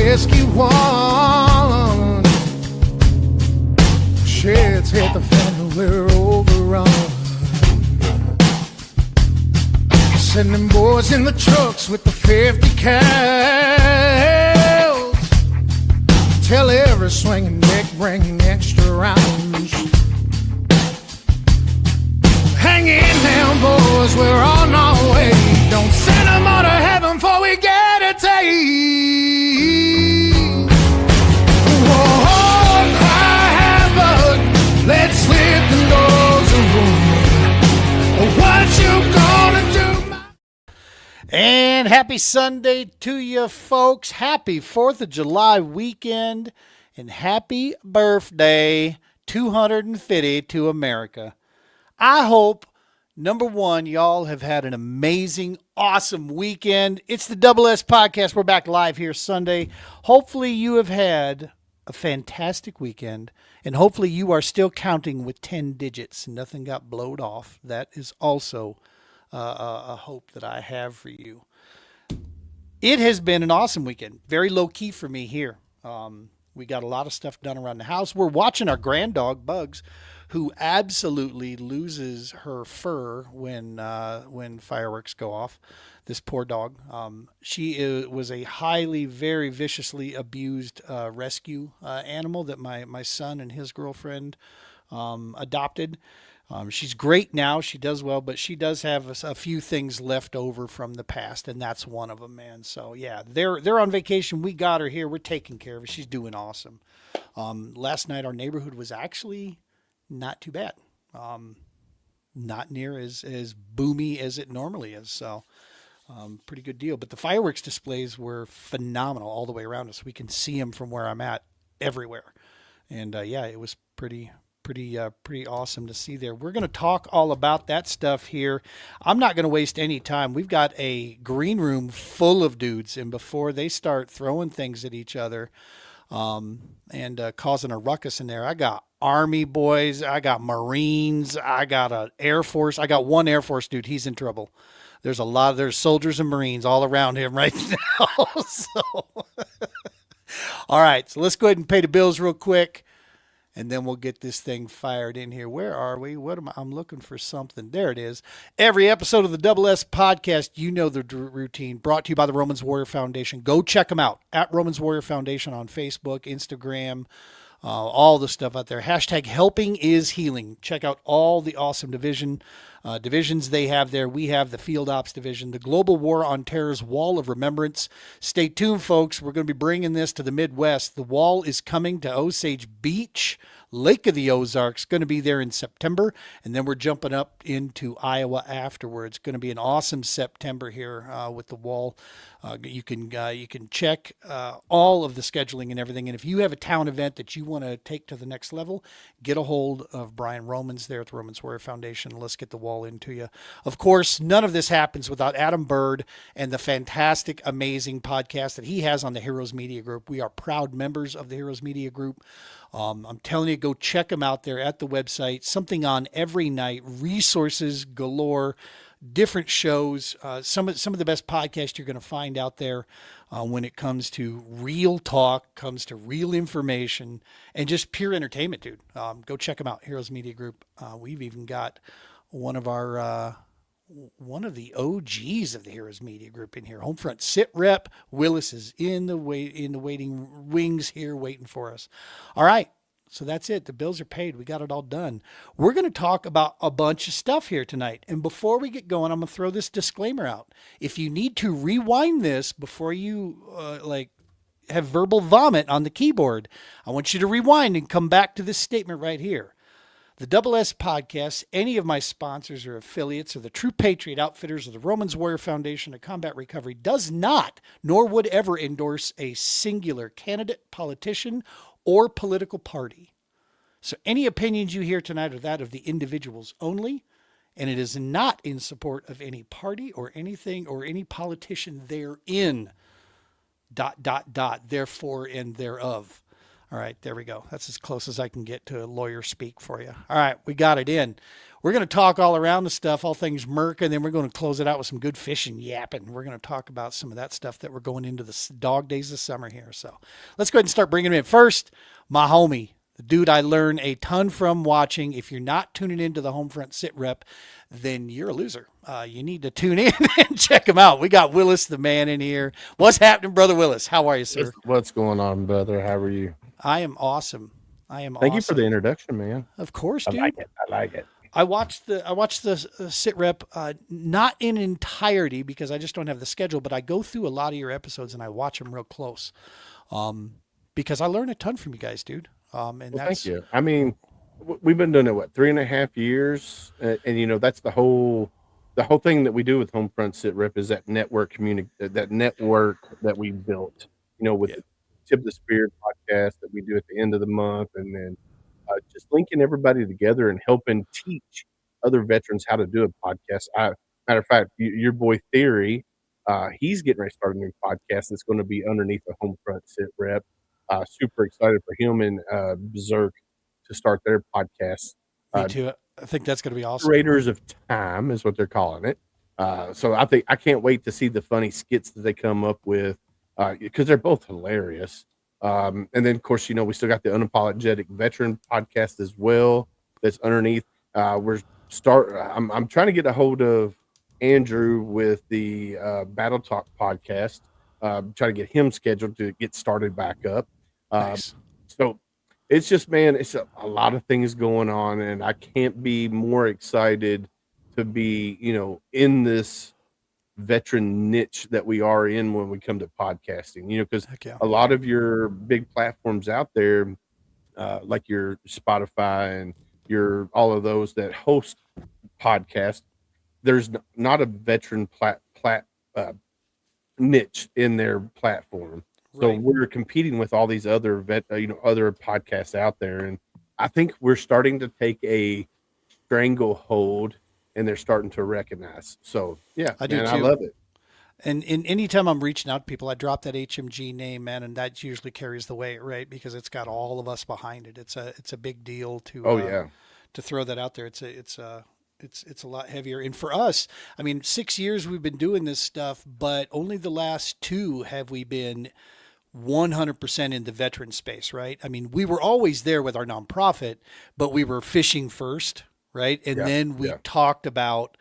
rescue one. Sheds hit the fan and we're overrun. Sending boys in the trucks with the 50 cals. Tell every swinging dick bringing extra rounds. Hang in now, boys, we're on our way. Don't send them on to heaven before we get a taste. Whoa, cry havoc, let's slit the doors of room. What you gonna do? And happy Sunday to you folks. Happy 4th of July weekend and happy birthday 250 to America. I hope, number one, y'all have had an amazing, awesome weekend. It's the Double S Podcast. We're back live here Sunday. Hopefully you have had a fantastic weekend, and hopefully you are still counting with 10 digits. Nothing got blowed off. That is also a hope that I have for you. It has been an awesome weekend. Very low-key for me here. We got a lot of stuff done around the house. We're watching our grand dog, Bugs, who absolutely loses her fur when fireworks go off. This poor dog. She was a highly, very viciously abused rescue animal that my son and his girlfriend adopted. She's great now. She does well, but she does have a few things left over from the past, and that's one of them, man. So, yeah, they're on vacation. We got her here. We're taking care of her. She's doing awesome. Last night, our neighborhood was actually not too bad. Not near as boomy as it normally is. So, pretty good deal. But the fireworks displays were phenomenal all the way around us. We can see them from where I'm at everywhere. And, yeah, it was pretty awesome to see there. We're going to talk all about that stuff here. I'm not going to waste any time. We've got a green room full of dudes, and before they start throwing things at each other and causing a ruckus in there, I got Army boys, I got Marines, I got an Air Force. I got one Air Force dude. He's in trouble. There's soldiers and Marines all around him right now. All right, so let's go ahead and pay the bills real quick. And then we'll get this thing fired in here. Where are we? I'm looking for something. There it is. Every episode of the Double S Podcast, you know the routine, brought to you by the Romans Warrior Foundation. Go check them out at Romans Warrior Foundation on Facebook, Instagram, all the stuff out there. Hashtag helping is healing. Check out all the awesome divisions they have there. We have the Field Ops Division, the Global War on Terror's Wall of Remembrance. Stay tuned, folks. We're going to be bringing this to the Midwest. The wall is coming to Osage Beach, Lake of the Ozarks. Going to be there in September, and then we're jumping up into Iowa afterwards. Going to be an awesome September here with the wall. You can check all of the scheduling and everything. And if you have a town event that you want to take to the next level, get a hold of Brian Romans there at the Romans Warrior Foundation. Let's get the wall into you. Of course, none of this happens without Adam Bird and the fantastic, amazing podcast that he has on the Heroes Media Group. We are proud members of the Heroes Media Group. I'm telling you, go check them out there at the website. Something on every night, resources galore, different shows, some of the best podcasts you're going to find out there when it comes to real talk, comes to real information, and just pure entertainment, dude. Go check them out, Heroes Media Group. We've even got one of the OGs of the Heroes Media Group in here. Homefront Sit Rep Willis is in the waiting wings here waiting for us. All right. So that's it. The bills are paid. We got it all done. We're going to talk about a bunch of stuff here tonight. And before we get going, I'm going to throw this disclaimer out. If you need to rewind this before you have verbal vomit on the keyboard, I want you to rewind and come back to this statement right here. The Double S Podcast, any of my sponsors or affiliates, or the True Patriot Outfitters, or the Romans Warrior Foundation of Combat Recovery does not, nor would ever endorse a singular candidate, politician, or political party. So any opinions you hear tonight are that of the individuals only, and it is not in support of any party or anything or any politician therein. Therefore and thereof. All right, there we go. That's as close as I can get to a lawyer speak for you. All right, we got it in. We're going to talk all around the stuff, all things Merica, and then we're going to close it out with some good fishing yapping. We're going to talk about some of that stuff that we're going into the dog days of summer here. So let's go ahead and start bringing him in. First, my homie, the dude I learned a ton from watching. If you're not tuning into the Homefront Sit Rep, then you're a loser. You need to tune in and check him out. We got Willis the man in here. What's happening, Brother Willis? How are you, sir? What's going on, brother? How are you? I am awesome. I am Thank you for the awesome. introduction, man. Of course, I like dude. it. I like it. I watched the sit rep not in entirety because I just don't have the schedule, but I go through a lot of your episodes and I watch them real close, because I learn a ton from you guys, dude. And Well, thank that's you. I mean, we've been doing it what 3.5 years, and that's the whole thing that we do with Homefront Sit Rep is that that network that we built. With yeah, the Tip of the Spear podcast that we do at the end of the month, and then just linking everybody together and helping teach other veterans how to do a podcast. Matter of fact, your boy Theory, he's getting ready to start a new podcast that's going to be underneath the Homefront Sit Rep. Super excited for him and Berserk to start their podcast. me Uh, too. I think that's going to be awesome. Curators of Time is what they're calling it. So I can't wait to see the funny skits that they come up with, because they're both hilarious. And then of course, we still got the Unapologetic Veteran podcast as well. That's underneath. I'm trying to get a hold of Andrew with the Battle Talk podcast. Try to get him scheduled to get started back up. Uh, Nice. so it's just, man, it's a lot of things going on, and I can't be more excited to be, in this veteran niche that we are in when we come to podcasting, because Heck yeah. a lot of your big platforms out there, like your Spotify and your all of those that host podcasts, there's not a veteran uh, niche in their platform. So Right. we're competing with all these other other podcasts out there, and I think we're starting to take a stranglehold, and they're starting to recognize. So yeah, I do man, I too. love it. And in anytime I'm reaching out to people, I drop that HMG name, man, and that usually carries the weight, right? Because it's got all of us behind it. It's a big deal Oh yeah, to throw that out there. It's a lot heavier. And for us, I mean, 6 years we've been doing this stuff, but only the last two have we been 100% in the veteran space, right? I mean, we were always there with our nonprofit, but we were fishing first, right? And yeah, then we yeah, talked about,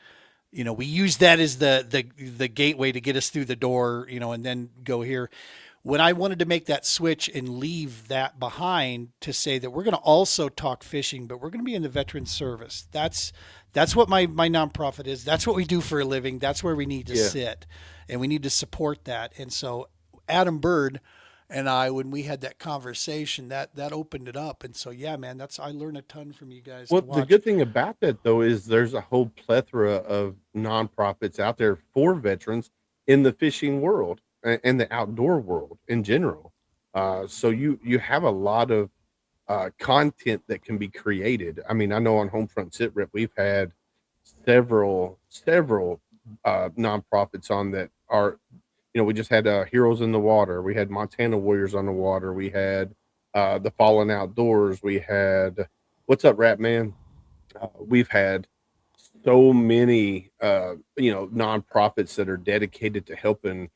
we use that as the gateway to get us through the door, and then go here. When I wanted to make that switch and leave that behind to say that we're going to also talk fishing, but we're going to be in the veteran service. That's what my nonprofit is. That's what we do for a living. That's where we need to yeah. sit, and we need to support that. And so Adam Bird and I, when we had that conversation, that opened it up. And so yeah, man, I learned a ton from you guys Well, to the watch. good thing about that though is there's a whole plethora of nonprofits out there for veterans in the fishing world and the outdoor world in general. So you have a lot of content that can be created. I mean, I know on Homefront Sit Rep we've had several nonprofits on that are, we just had Heroes in the Water, we had Montana Warriors on the Water, we had the Fallen Outdoors, we had What's Up Rat Man. We've had so many nonprofits that are dedicated to helping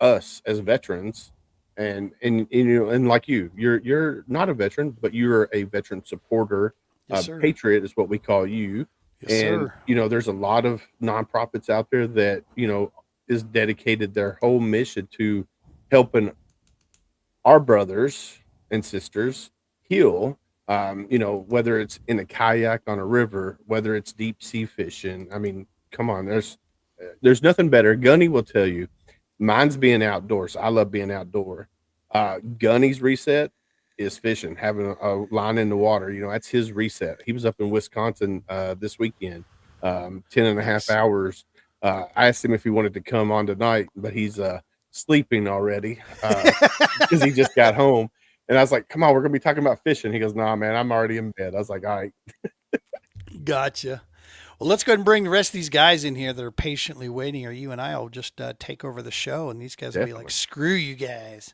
us as veterans, and like you're not a veteran, but you're a veteran supporter. Yes, sir. Patriot is what we call you. Yes, And sir. there's a lot of nonprofits out there that is dedicated their whole mission to helping our brothers and sisters heal. Whether it's in a kayak on a river, whether it's deep sea fishing. I mean, come on, there's nothing better. Gunny will tell you, mine's being outdoors. I love being outdoor. Gunny's reset is fishing, having a line in the water. That's his reset. He was up in Wisconsin this weekend, 10 and a half Nice. hours. I asked him if he wanted to come on tonight, but he's sleeping already because he just got home. And I was like, come on, we're going to be talking about fishing. He goes, nah, man, I'm already in bed. I was like, all right. Gotcha. Well, let's go ahead and bring the rest of these guys in here that are patiently waiting, or you and I will just take over the show, and these guys will be like, "Screw you guys."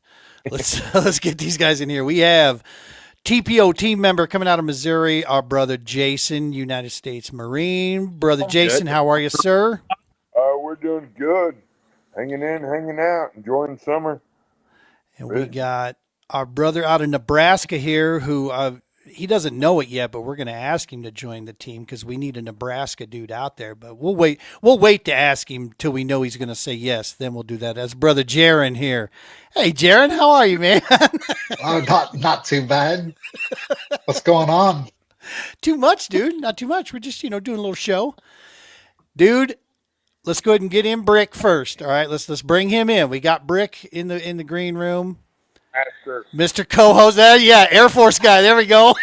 Let's get these guys in here. We have TPO team member coming out of Missouri, our brother Jason, United States Marine. Brother Jason, how are you, sir? We're doing good. Hanging in, hanging out, enjoying summer. And we got our brother out of Nebraska here who he doesn't know it yet, but we're going to ask him to join the team because we need a Nebraska dude out there. But we'll wait. We'll wait to ask him till we know he's going to say yes. Then we'll do that. As brother Jaron here. Hey, Jaron, how are you, man? Not too bad. What's going on? Too much, dude. Not too much. We're just doing a little show, dude. Let's go ahead and get in Brick first. All right, let's bring him in. We got Brick in the green room. Mr. Co-host, yeah, Air Force guy. There we go.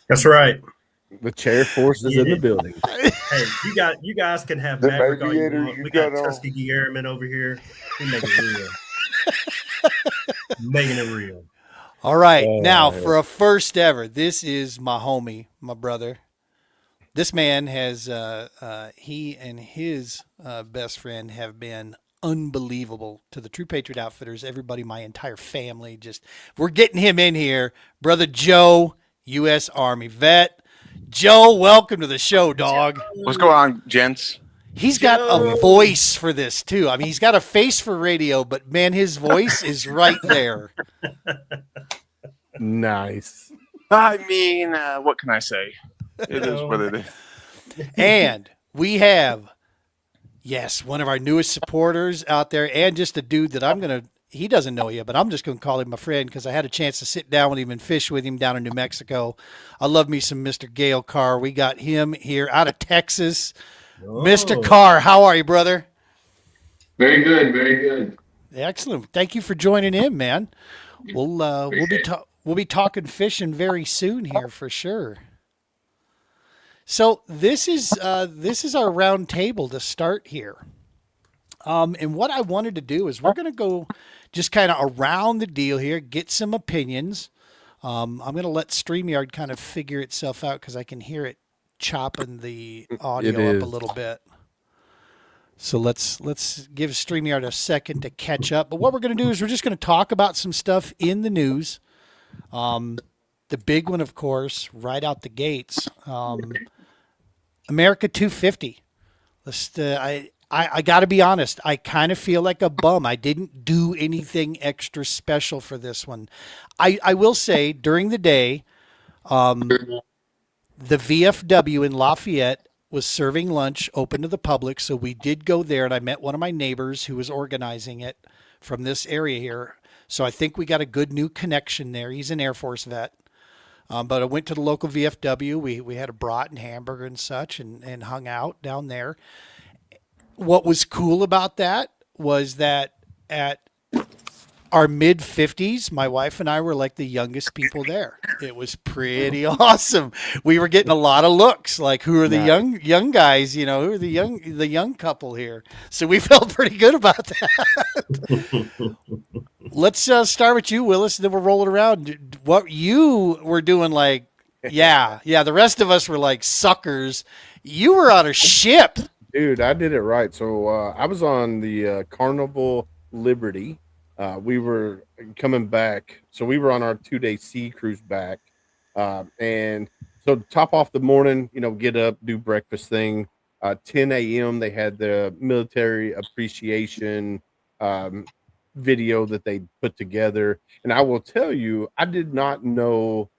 That's right. The chair force is in the building. Hey, you guys can have Maverick all you want. We got Tuskegee Airmen over here. We make it real. Making it real. All right, now for a first ever, this is my homie, my brother. This man has, he and his best friend have been unbelievable to the True Patriot Outfitters, everybody, my entire family. We're getting him in here. Brother Joe, U.S. Army vet. Joe, welcome to the show, dog. What's going on, gents? He's got a voice for this, too. I mean, he's got a face for radio, but, man, his voice is right there. Nice. I mean, what can I say? It is what it is. And we have, yes, one of our newest supporters out there, and just a dude that he doesn't know yet, but I'm just going to call him my friend because I had a chance to sit down with him and fish with him down in New Mexico. I love me some Mr. Gale Carr. We got him here out of Texas. Oh. Mr. Carr, how are you, brother? Very good, very good. Excellent. Thank you for joining in, man. We'll be talking fishing very soon here for sure. So this is our round table to start here. And what I wanted to do is we're going to go just kind of around the deal here, get some opinions. I'm going to let StreamYard kind of figure itself out because I can hear it chopping the audio up a little bit. So let's give StreamYard a second to catch up. But what we're going to do is we're just going to talk about some stuff in the news. The big one, of course, right out the gates, Merica 250. I got to be honest. I kind of feel like a bum. I didn't do anything extra special for this one. I will say during the day, the VFW in Lafayette was serving lunch open to the public. So we did go there, and I met one of my neighbors who was organizing it from this area here. So I think we got a good new connection there. He's an Air Force vet. But I went to the local VFW. We had a brat and hamburger and such and hung out down there. What was cool about that was that at our mid-50s, my wife and I were like the youngest people there. It was pretty awesome. We were getting a lot of looks like, who are the young guys, who are the young couple here. So we felt pretty good about that. Let's start with you, Willis, and then we'll roll it around. What you were doing, like, the rest of us were like suckers. You were on a ship. Dude, I did it right. So I was on the Carnival Liberty. We were coming back. So we were on our 2-day sea cruise back. And so top off the morning, get up, do breakfast thing. 10 a.m. they had the military appreciation video that they put together. And I will tell you, I did not know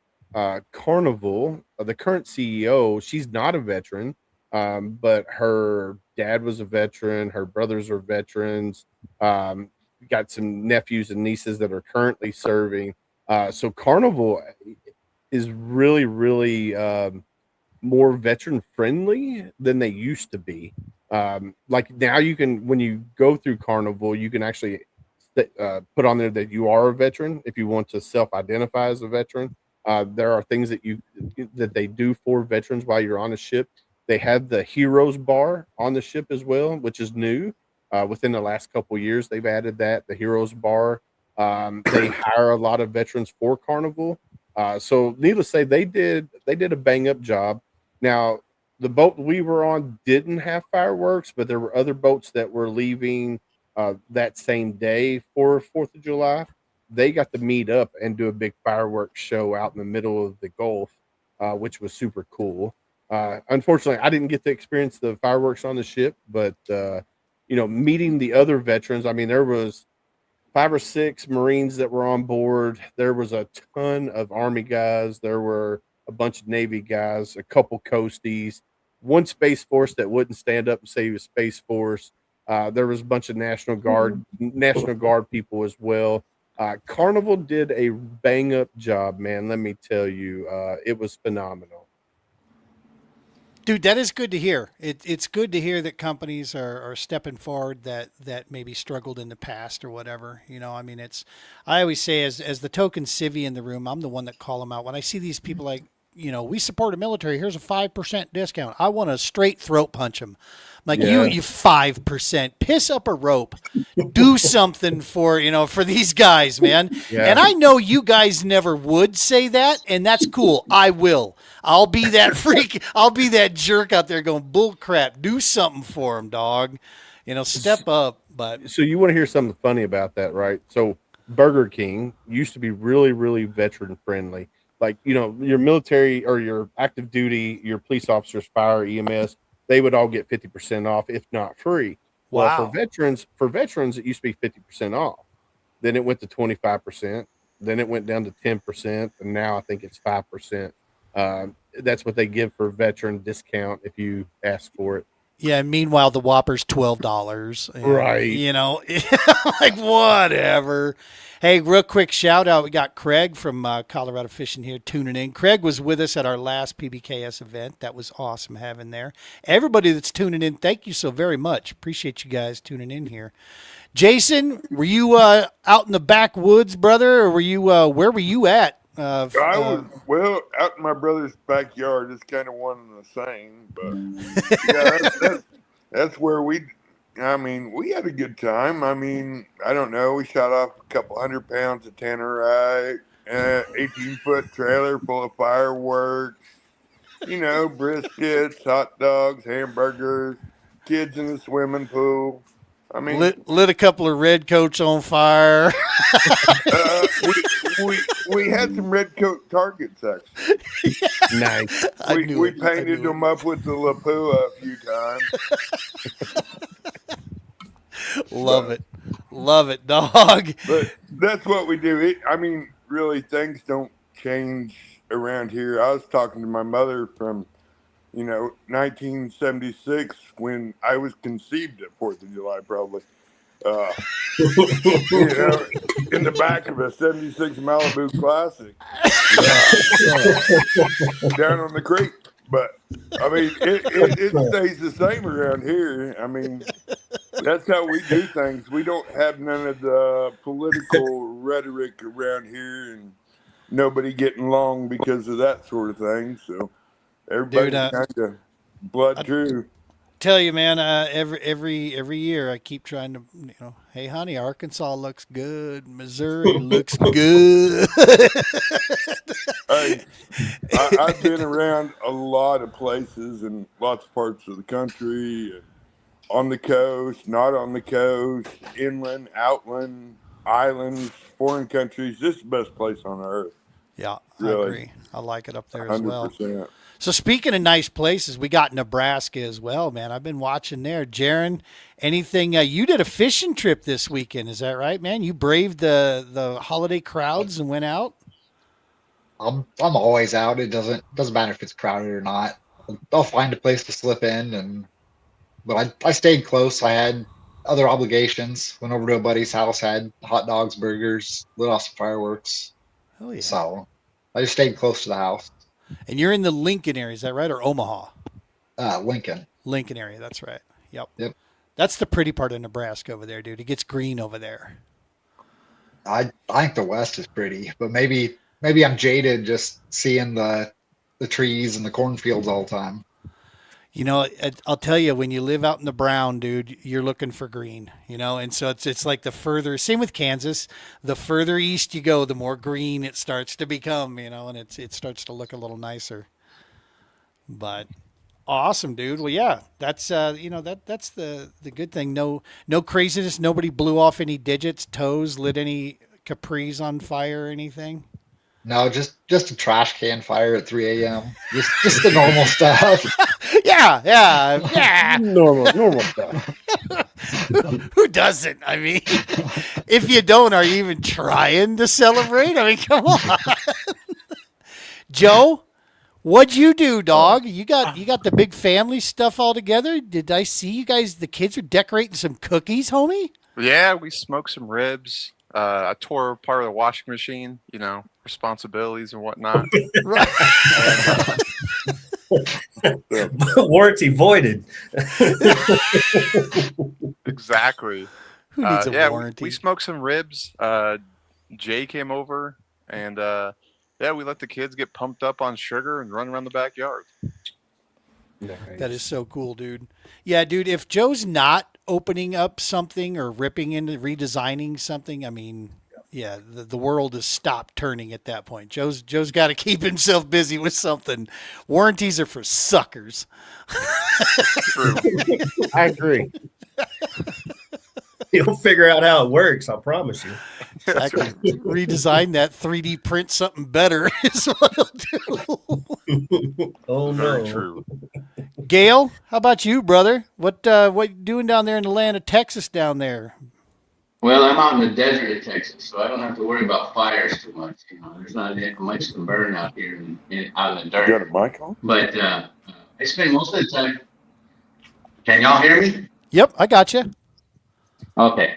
Carnival, the current CEO, she's not a veteran, but her dad was a veteran. Her brothers are veterans. Got some nephews and nieces that are currently serving. So Carnival is really, really more veteran friendly than they used to be. Like now you can, when you go through Carnival, you can actually put on there that you are a veteran if you want to self-identify as a veteran. There are things that they do for veterans while you're on a ship. They have the Heroes Bar on the ship as well, which is new. Within the last couple of years, they've added that, the Heroes Bar. They hire a lot of veterans for Carnival. So needless to say, they did a bang up job. Now, the boat we were on didn't have fireworks, but there were other boats that were leaving that same day for 4th of July. They got to meet up and do a big fireworks show out in the middle of the Gulf, which was super cool. Unfortunately, I didn't get to experience the fireworks on the ship, but meeting the other veterans. I mean, there was 5 or 6 Marines that were on board. There was a ton of Army guys. There were a bunch of Navy guys, a couple Coasties, one Space Force that wouldn't stand up and say he was Space Force. There was a bunch of National Guard people as well. Carnival did a bang up job, man. Let me tell you, it was phenomenal. Dude, that is good to hear. It's good to hear that companies are stepping forward that maybe struggled in the past or whatever. I mean, I always say as the token civvy in the room, I'm the one that call them out. When I see these people like, we support the military, here's a 5% discount. I want to straight throat punch them. Like, you 5%, piss up a rope, do something for these guys, man. Yeah. And I know you guys never would say that, and that's cool. I will. I'll be that freak. I'll be that jerk out there going, bull crap, do something for them, dog. Step up. But so you want to hear something funny about that, right? So Burger King used to be really, really veteran friendly. Like, your military or your active duty, your police officers, fire, EMS, they would all get 50% off, if not free. Wow. Well, for veterans, it used to be 50% off. Then it went to 25%. Then it went down to 10%, and now I think it's 5%. That's what they give for veteran discount if you ask for it. Yeah. Meanwhile, the Whopper's $12. Right. Like, whatever. Hey, real quick shout out. We got Craig from Colorado Fishing here tuning in. Craig was with us at our last PBKS event. That was awesome having there. Everybody that's tuning in, thank you so very much. Appreciate you guys tuning in here. Jason, were you out in the backwoods, brother, or where were you at? I was out in my brother's backyard. It's kind of one and the same, but that's where we had a good time. I mean, I don't know. We shot off a couple 100 pounds of tannerite, 18-foot trailer full of fireworks, briskets, hot dogs, hamburgers, kids in the swimming pool. I mean, lit a couple of red coats on fire. We had some red coat targets, actually. Nice. We painted them up with the Lapua a few times. Love it, dog. But that's what we do. Really, things don't change around here. I was talking to my mother from 1976 when I was conceived at 4th of July, probably. In the back of a 76 Malibu Classic down on the creek. But, it stays the same around here. That's how we do things. We don't have none of the political rhetoric around here and nobody getting along because of that sort of thing. So everybody's kind of blood true. Tell you, man, every year I keep trying to, hey, honey, Arkansas looks good. Missouri looks good. Hey, I've been around a lot of places in lots of parts of the country, on the coast, not on the coast, inland, outland, islands, foreign countries. This is the best place on earth. Yeah, really. I agree. I like it up there as 100%. well. So speaking of nice places, we got Nebraska as well, man. I've been watching there. Jaron, anything? You did a fishing trip this weekend, is that right, man? You braved the holiday crowds and went out. I'm always out. It doesn't matter if it's crowded or not. I'll find a place to slip in, but I stayed close. I had other obligations. Went over to a buddy's house, had hot dogs, burgers, lit off some fireworks. Oh yeah. So I just stayed close to the house. And you're in the Lincoln area, is that right? Or Omaha? Lincoln. Lincoln area, that's right. Yep. That's the pretty part of Nebraska over there, dude. It gets green over there. I think the West is pretty, but maybe I'm jaded just seeing the trees and the cornfields all the time. I'll tell you, when you live out in the brown, dude, you're looking for green, and so it's like same with Kansas, the further east you go, the more green it starts to become, and it starts to look a little nicer. But Awesome, dude. Well, yeah, that's that's the good thing. No craziness. Nobody blew off any digits, toes, lit any capris on fire or anything. No, just a trash can fire at 3 a.m. Just the normal stuff. Yeah. Normal stuff. Who doesn't? I mean, if you don't, are you even trying to celebrate? I mean, come on, Joe. What'd you do, dog? You got the big family stuff all together? Did I see you guys? The kids are decorating some cookies, homie. Yeah, we smoked some ribs. I tore apart the washing machine. Responsibilities and whatnot. Right. Warranty voided. Exactly. Who needs a warranty? We smoked some ribs. Jay came over, and we let the kids get pumped up on sugar and run around the backyard. Nice. That is so cool, dude. Yeah, dude, if Joe's not opening up something or ripping into redesigning something, I mean, yeah, the world has stopped turning at that point. Joe's got to keep himself busy with something. Warranties are for suckers. True. I agree. He'll figure out how it works. I promise you. Exactly. Redesign that, 3D print something better is what he'll do. Oh, Very no. true. Gail, how about you, brother? What you doing down there in the land of Texas down there? Well, I'm out in the desert of Texas, so I don't have to worry about fires too much. There's not much to burn out here out in the dirt. You got a mic on? But I spend most of the time. Can y'all hear me? Yep, I got you. Okay.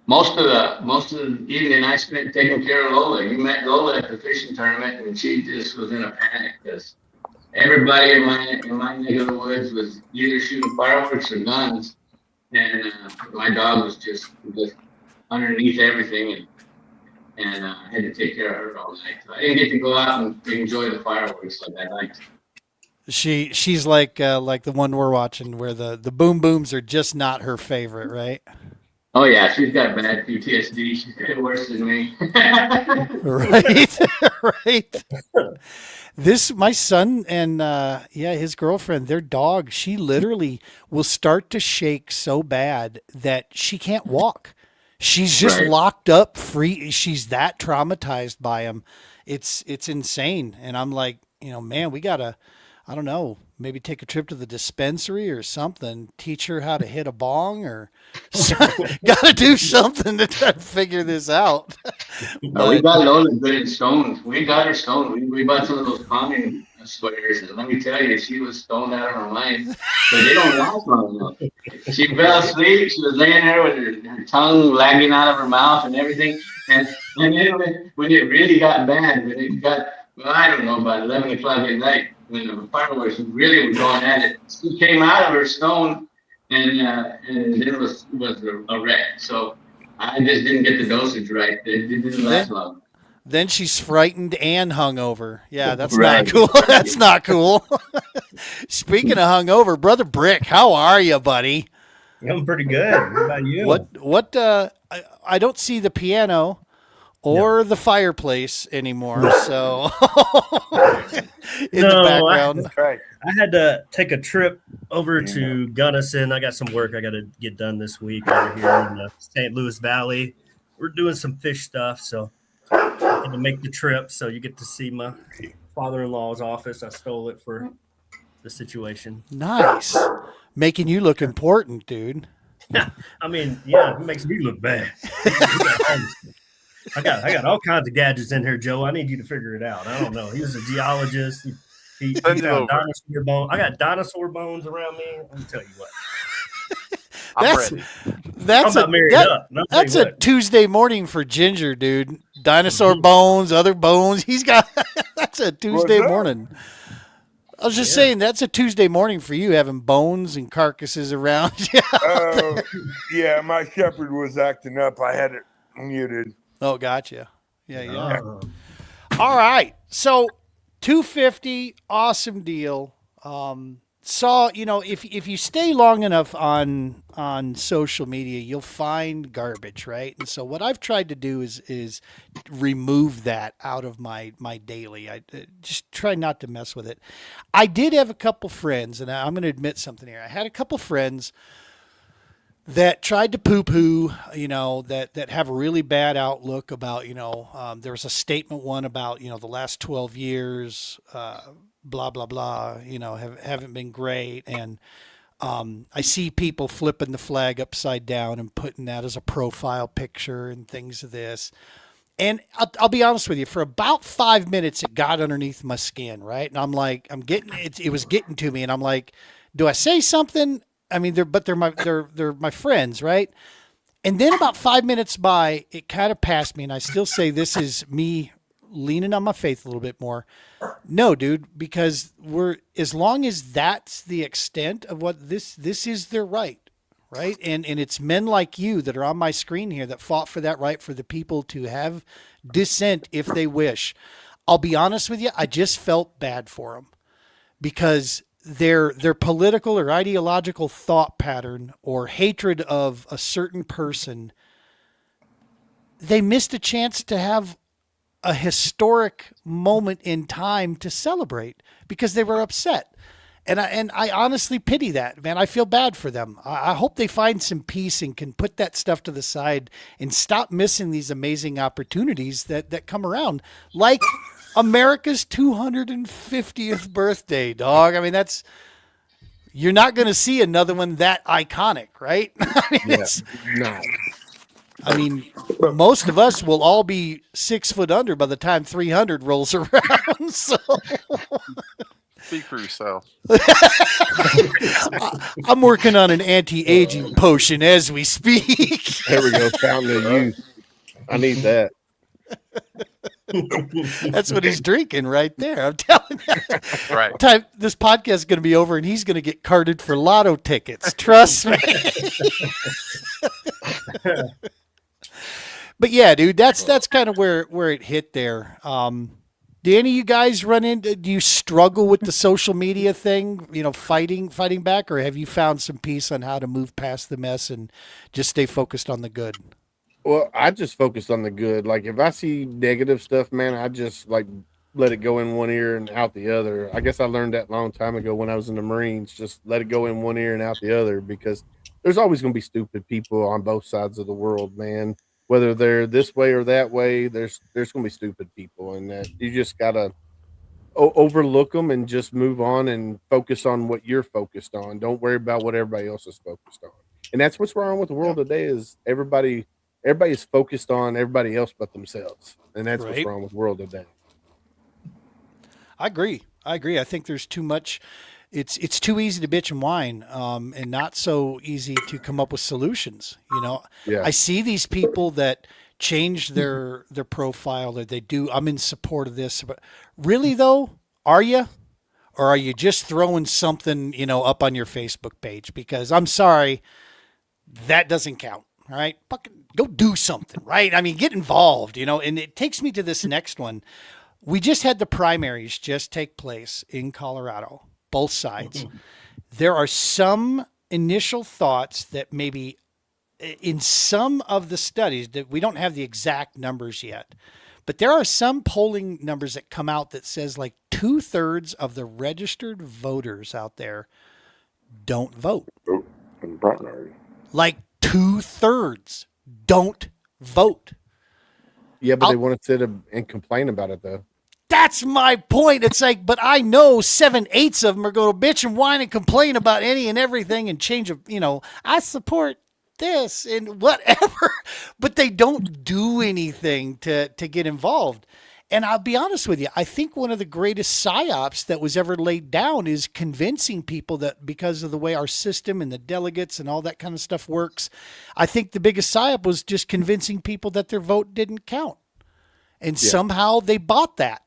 Most of the evening I spent taking care of Lola. You met Lola at the fishing tournament, and she just was in a panic because everybody in my neck of the woods was either shooting fireworks or guns, and my dog was just underneath everything, and I had to take care of her all night. So I didn't get to go out and enjoy the fireworks like I liked. She's like the one we're watching where the boom booms are just not her favorite, right? Oh yeah, she's got bad PTSD. She's got it worse than me. Right. Right. My son and his girlfriend, their dog, she literally will start to shake so bad that she can't walk. She's just Right. locked up free. She's that traumatized by him. It's insane. And I'm like, man, we gotta, I don't know, maybe take a trip to the dispensary or something, teach her how to hit a bong or gotta do something to try to figure this out. We got Lola good at stones. We got her stoned. We bought some of those calming squares, and let me tell you, she was stoned out of her mind. But they don't last long enough. She fell asleep. She was laying there with her tongue lagging out of her mouth and everything. And then when it really got bad, when it got, I don't know, about 11 o'clock at night, when the fireworks really were going at it, she came out of her stone, and then it was a wreck. So I just didn't get the dosage right. It didn't last long. Then she's frightened and hungover. Yeah, that's Right. not cool. That's not cool. Speaking of hungover, Brother Brick, how are you, buddy? I'm pretty good. What about you? What I don't see the piano or the fireplace anymore. So in the background. I had to take a trip over to Gunnison. I got some work I got to get done this week over here in the St. Louis Valley. We're doing some fish stuff, so I had to make the trip. So you get to see my father-in-law's office. I stole it for the situation. Nice. Making you look important, dude. I mean, yeah, it makes me look bad. I got all kinds of gadgets in here, Joe. I need you to figure it out. I don't know. He was a geologist. He found dinosaur bones. I got dinosaur bones around me. Let me tell you what. That's a Tuesday morning for Ginger, dude. Dinosaur bones, other bones. He's got that's a Tuesday morning. I was just saying that's a Tuesday morning for you, having bones and carcasses around. Yeah, my shepherd was acting up. I had it muted. Oh, gotcha. Yeah. All right. So 250, awesome deal. saw, if you stay long enough on social media, you'll find garbage, right? And so what I've tried to do is remove that out of my daily. I just try not to mess with it. I did have a couple friends, and I'm going to admit something here. I had a couple friends that tried to poo-poo, that have a really bad outlook about, there was a statement one about, the last 12 years, blah, blah, blah, haven't been great. And I see people flipping the flag upside down and putting that as a profile picture and things of this. And I'll be honest with you, for about 5 minutes, it got underneath my skin, right? And I'm like, it was getting to me, and I'm like, do I say something? I mean, they're my friends, right? And then about 5 minutes by, it kind of passed me, and I still say this is me leaning on my faith a little bit more. No, dude, because as long as that's the extent of what this is their right, right? And it's men like you that are on my screen here that fought for that right for the people to have dissent if they wish. I'll be honest with you, I just felt bad for them because their political or ideological thought pattern or hatred of a certain person, they missed a chance to have a historic moment in time to celebrate because they were upset. And I honestly pity that, man. I feel bad for them. I hope they find some peace and can put that stuff to the side and stop missing these amazing opportunities that come around, like America's 250th birthday, dog. I mean, you're not going to see another one that iconic, right? I mean, most of us will all be 6 foot under by the time 300 rolls around. So Speak for yourself. I'm working on an anti-aging potion as we speak. There we go. Fountain of youth. I need that. That's what he's drinking right there. I'm telling you. Right. This podcast is going to be over, and he's going to get carded for lotto tickets. Trust me. But yeah, dude, that's kind of where it hit there. Do any of you guys do you struggle with the social media thing, fighting back, or have you found some peace on how to move past the mess and just stay focused on the good? Well, I just focused on the good. Like if I see negative stuff, man, I just like let it go in one ear and out the other. I guess I learned that a long time ago when I was in the Marines. Just let it go in one ear and out the other because there's always going to be stupid people on both sides of the world, man. Whether they're this way or that way, there's going to be stupid people, and that you just gotta overlook them and just move on and focus on what you're focused on. Don't worry about what everybody else is focused on. And that's what's wrong with the world today is everybody is focused on everybody else but themselves, and that's what's wrong with the world today. I agree. I think there's too much. It's too easy to bitch and whine, and not so easy to come up with solutions. I see these people that change their profile that they do. I'm in support of this, but really though, are you? Or are you just throwing something, up on your Facebook page? Because I'm sorry, that doesn't count. All right, fucking go do something, right? I mean, get involved, And it takes me to this next one. We just had the primaries just take place in Colorado. Both sides. There are some initial thoughts that maybe in some of the studies that we don't have the exact numbers yet, but there are some polling numbers that come out that says like 2/3 of the registered voters out there don't vote. Like 2/3 don't vote. Yeah, but they want to sit and complain about it though. That's my point. It's like, but I know 7/8 of them are going to bitch and whine and complain about any and everything and change of, I support this and whatever, but they don't do anything to get involved. And I'll be honest with you, I think one of the greatest psyops that was ever laid down is convincing people that because of the way our system and the delegates and all that kind of stuff works, I think the biggest psyop was just convincing people that their vote didn't count. And somehow they bought that.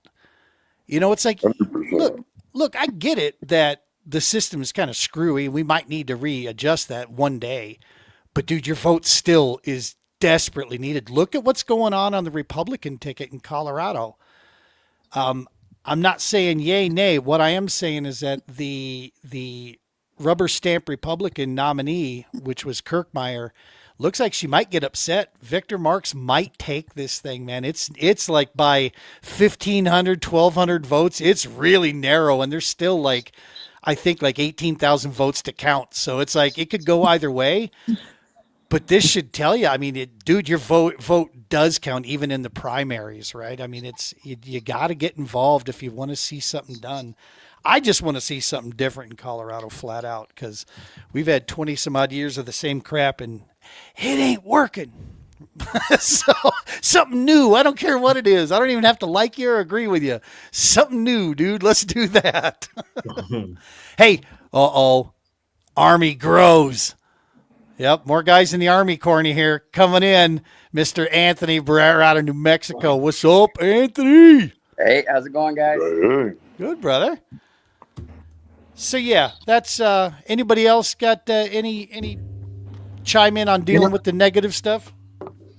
It's like, 100%. Look, I get it that the system is kind of screwy. We might need to readjust that one day. But, dude, your vote still is desperately needed. Look at what's going on the Republican ticket in Colorado. I'm not saying yay, nay. What I am saying is that the rubber stamp Republican nominee, which was Kirkmeyer, looks like she might get upset. Victor Marks might take this thing, man. It's like by 1,500, 1,200 votes. It's really narrow, and there's still like, I think like 18,000 votes to count. So it's like it could go either way. But this should tell you. I mean, dude, your vote does count even in the primaries, right? I mean, it's you got to get involved if you want to see something done. I just want to see something different in Colorado, flat out, because we've had 20 some odd years of the same crap, and it ain't working. So something new. I don't care what it is. I don't even have to like you or agree with you. Something new, dude. Let's do that. Hey, Army grows. Yep, more guys in the Army corner here coming in. Mr. Anthony Barrera out of New Mexico. What's up, Anthony? Hey, how's it going, guys? Good, brother. So yeah, that's anybody else got any chime in on dealing with the negative stuff?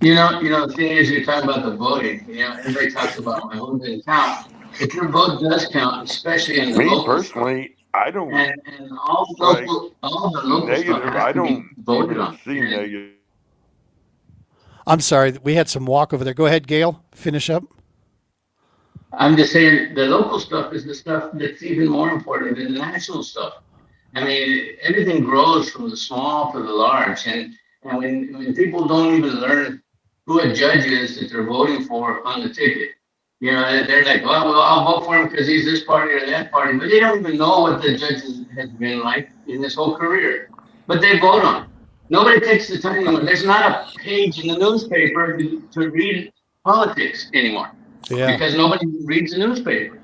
The thing is, you're talking about the voting. Everybody talks about my vote didn't count. If your vote does count, especially in the Me local personally, I don't and all the local negative. stuff I has to be don't voted even on. see negative. I'm sorry, we had some walk over there. Go ahead, Gail. Finish up. I'm just saying the local stuff is the stuff that's even more important than the national stuff. I mean, everything grows from the small to the large, and when people don't even learn who a judge is that they're voting for on the ticket, they're like, well, I'll vote for him because he's this party or that party, but they don't even know what the judge has been like in his whole career. But they vote on it. Nobody takes the time anymore. There's not a page in the newspaper to read politics anymore. Yeah. Because nobody reads the newspaper.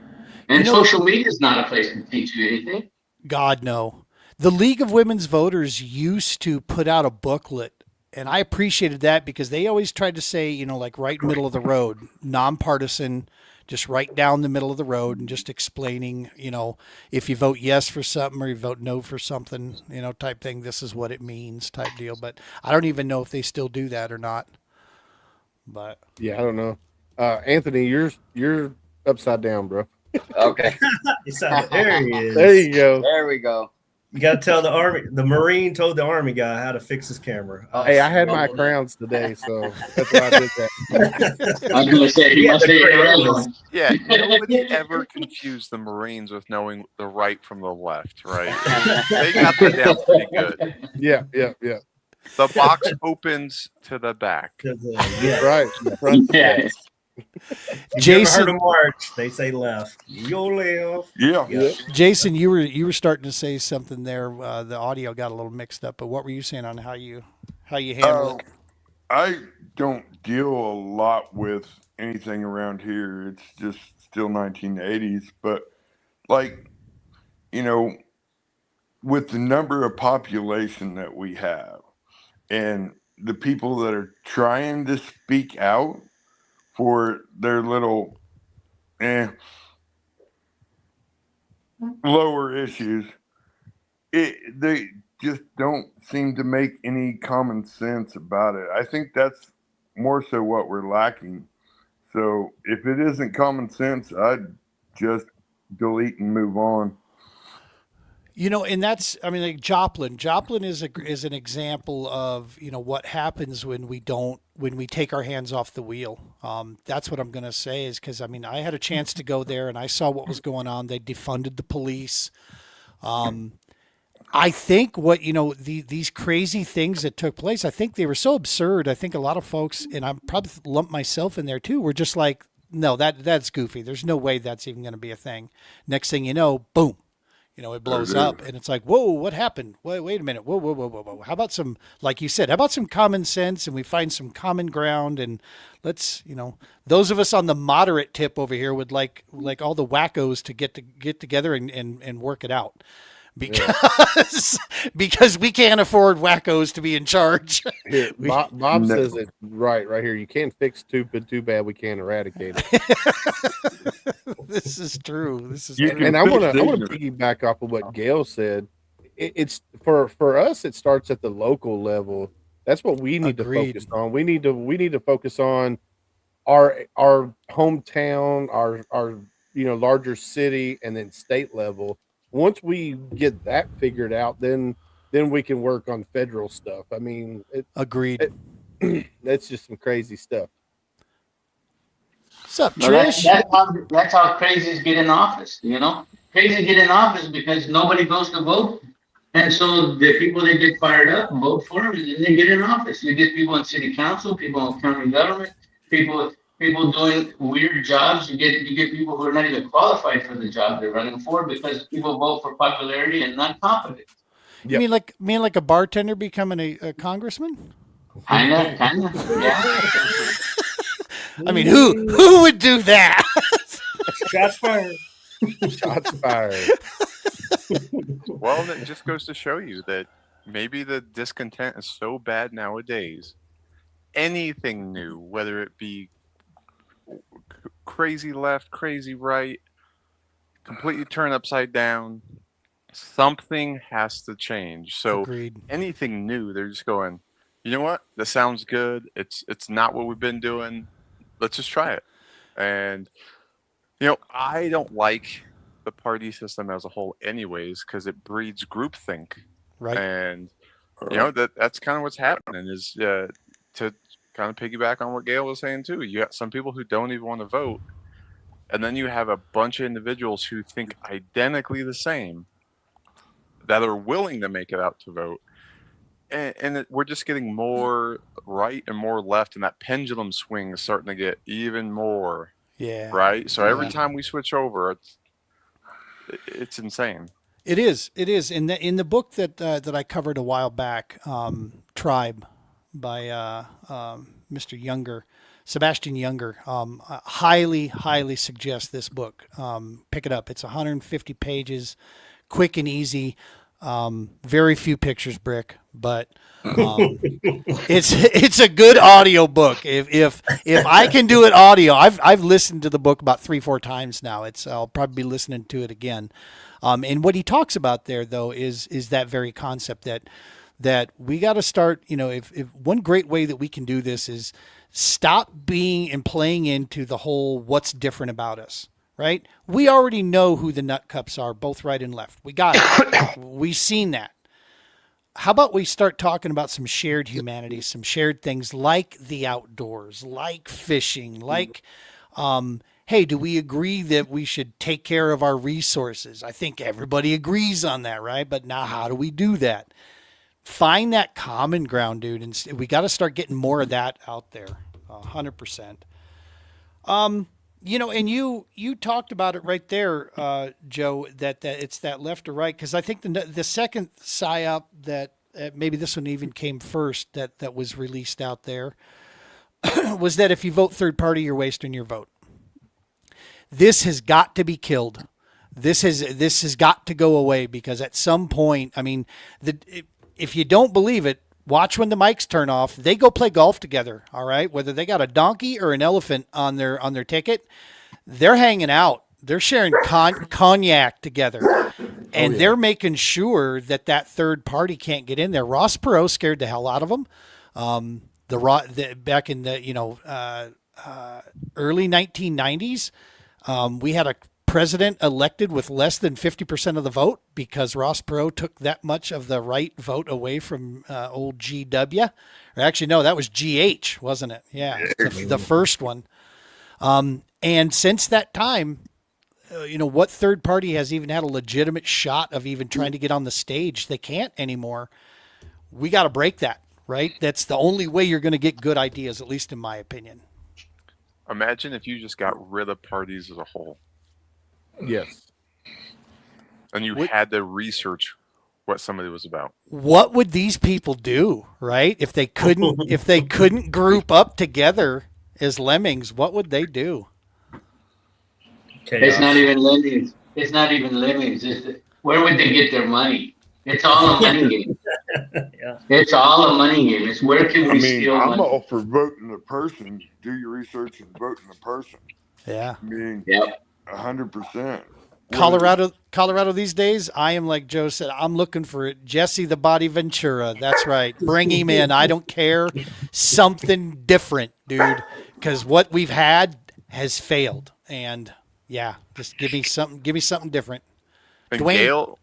And social media is not a place to teach you anything. God, no. The League of Women's Voters used to put out a booklet, and I appreciated that because they always tried to say, like right middle of the road, nonpartisan, just right down the middle of the road, and just explaining, if you vote yes for something or you vote no for something, type thing, this is what it means type deal. But I don't even know if they still do that or not. But yeah, I don't know. Anthony, you're upside down, bro. Okay. There he is. There you go. There we go. You got to tell the Marine told the Army guy how to fix his camera. Hey, I had my crowns today, so that's why I did that. I was going to say, he must say it. Yeah, nobody ever confused the Marines with knowing the right from the left, right? They got that down pretty good. Yeah. The box opens to the back. Yeah. Right. Front to Yeah. back. Jason, You ever heard of march? They say left. You left. Yeah. Jason, you were starting to say something there. The audio got a little mixed up, but what were you saying on how you handle it? I don't deal a lot with anything around here. It's just still 1980s. But, with the number of population that we have and the people that are trying to speak out for their little lower issues, they just don't seem to make any common sense about it. I think that's more so what we're lacking. So if it isn't common sense, I'd just delete and move on. And that's, like Joplin. Joplin is an example of, what happens when we take our hands off the wheel. That's what I'm going to say is because, I had a chance to go there and I saw what was going on. They defunded the police. I think these crazy things that took place, I think they were so absurd. I think a lot of folks, and I probably lumped myself in there too, were just like, no, that's goofy. There's no way that's even going to be a thing. Next thing you know, boom. It blows up and it's like, whoa, what happened? Wait a minute. Whoa. How about some, like you said, how about some common sense and we find some common ground and let's, those of us on the moderate tip over here would like all the wackos to get together and work it out because we can't afford wackos to be in charge. Here, Bob says it right here. You can't fix stupid. Too bad we can't eradicate it. This is true. And I want to piggyback off of what Gail said. It's for us. It starts at the local level. That's what we need Agreed. to focus on. We need to focus on our hometown, our larger city and then state level. Once we get that figured out, then we can work on federal stuff. I mean, Agreed. That's just some crazy stuff. What's up, No, Trish? that's how crazies get in office, you know? Crazies get in office because nobody goes to vote. And so the people that get fired up and vote for them, and then they get in office. You get people in city council, people in county government, people doing weird jobs. You get people who are not even qualified for the job they're running for because people vote for popularity and not competence. You mean like a bartender becoming a congressman? Kinda, yeah. I mean, who would do that? Shots fired. Shots fired. Well, and it just goes to show you that maybe the discontent is so bad nowadays. Anything new, whether it be crazy left, crazy right, completely turned upside down, something has to change. So Agreed. anything new, they're just going, you know what? This sounds good. It's not what we've been doing. Let's just try it. And I don't like the party system as a whole anyways, because it breeds groupthink. Right. And that's kind of what's happening is to kind of piggyback on what Gail was saying too. You got some people who don't even want to vote, and then you have a bunch of individuals who think identically the same that are willing to make it out to vote. And we're just getting more right and more left, and that pendulum swing is starting to get even more right. So every time we switch over, it's insane. It is. In the book that I covered a while back, Tribe by Mr. Younger, Sebastian Younger. Highly suggest this book. Pick it up. It's 150 pages, quick and easy. Very few pictures, Brick, but it's a good audio book. If I can do it audio, I've listened to the book about 3-4 times now. I'll probably be listening to it again. And what he talks about there though is that very concept that we got to start. If one great way that we can do this is stop being and playing into the whole what's different about us. Right? We already know who the nut cups are, both right and left. We got it. We've seen that. How about we start talking about some shared humanity, some shared things like the outdoors, like fishing, like, hey, do we agree that we should take care of our resources? I think everybody agrees on that, right? But now how do we do that? Find that common ground, dude. And we got to start getting more of that out there. 100%. And you talked about it right there, Joe, that it's that left or right, because I think the second PSYOP that maybe this one even came first that was released out there was that if you vote third party, you're wasting your vote. This has got to be killed. This has got to go away, because at some point, I mean, if you don't believe it, watch when the mics turn off. They go play golf together, all right? Whether they got a donkey or an elephant on their ticket, they're hanging out. They're sharing cognac together, and they're making sure that third party can't get in there. Ross Perot scared the hell out of them. Back in the early 1990s, we had a president elected with less than 50% of the vote because Ross Perot took that much of the right vote away from old GW. Or actually, no, that was GH, wasn't it? Yeah, the first one. And since that time, what third party has even had a legitimate shot of even trying to get on the stage? They can't anymore. We got to break that, right? That's the only way you're going to get good ideas, at least in my opinion. Imagine if you just got rid of parties as a whole. Yes. And you had to research what somebody was about. What would these people do, right? If they couldn't group up together as lemmings, what would they do? Chaos. It's not even lemmings. Where would they get their money? It's all a money game. Yeah. It's all a money game. It's where can we steal money? I'm all for voting a person. Do your research and voting a person. Yeah. 100%. Colorado these days, I am like Joe said, I'm looking for it. Jesse the Body Ventura. That's right. Bring him in. I don't care. Something different, dude. Because what we've had has failed. And Yeah, just give me something. Give me something different. And Dwayne, Gail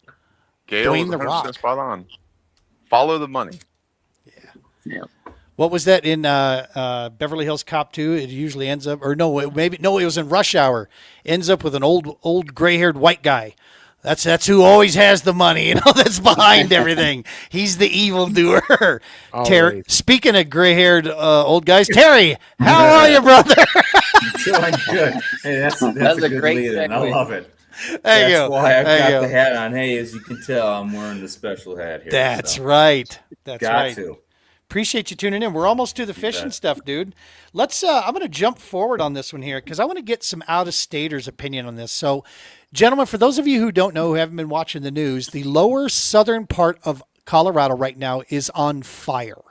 Dwayne is the 100% Rock. spot on. Follow the money. Yeah. What was that in Beverly Hills Cop 2? It usually ends up, or no, maybe no, it was in Rush Hour. Ends up with an old gray-haired white guy. That's who always has the money. You know, that's behind everything. He's the evil doer. Terry. Always. Speaking of gray-haired old guys, Terry, how are you, brother? Doing good. Hey, that's That's a a good great lead-in. I segue. love it. There you That's go. why I've There you got go. the hat on. Hey, as you can tell, I'm wearing the special hat here. That's so. right. That's Got right. to. Appreciate you tuning in. We're almost to the fishing bet. stuff, dude. Let's I'm going to jump forward on this one here because I want to get some out-of-staters' opinion on this. So, gentlemen, for those of you who don't know, who haven't been watching the news, the lower southern part of Colorado right now is on fire.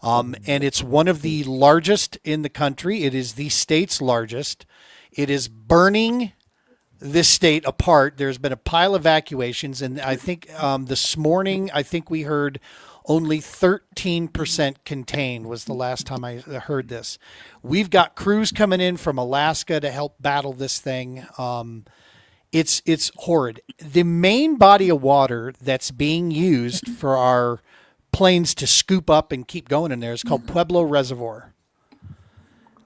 And it's one of the largest in the country. It is the state's largest. It is burning this state apart. There's been a pile of evacuations, and I think this morning, I think we heard only 13% contained was the last time I heard this. We've got crews coming in from Alaska to help battle this thing. It's horrid. The main body of water that's being used for our planes to scoop up and keep going in there is called Pueblo Reservoir.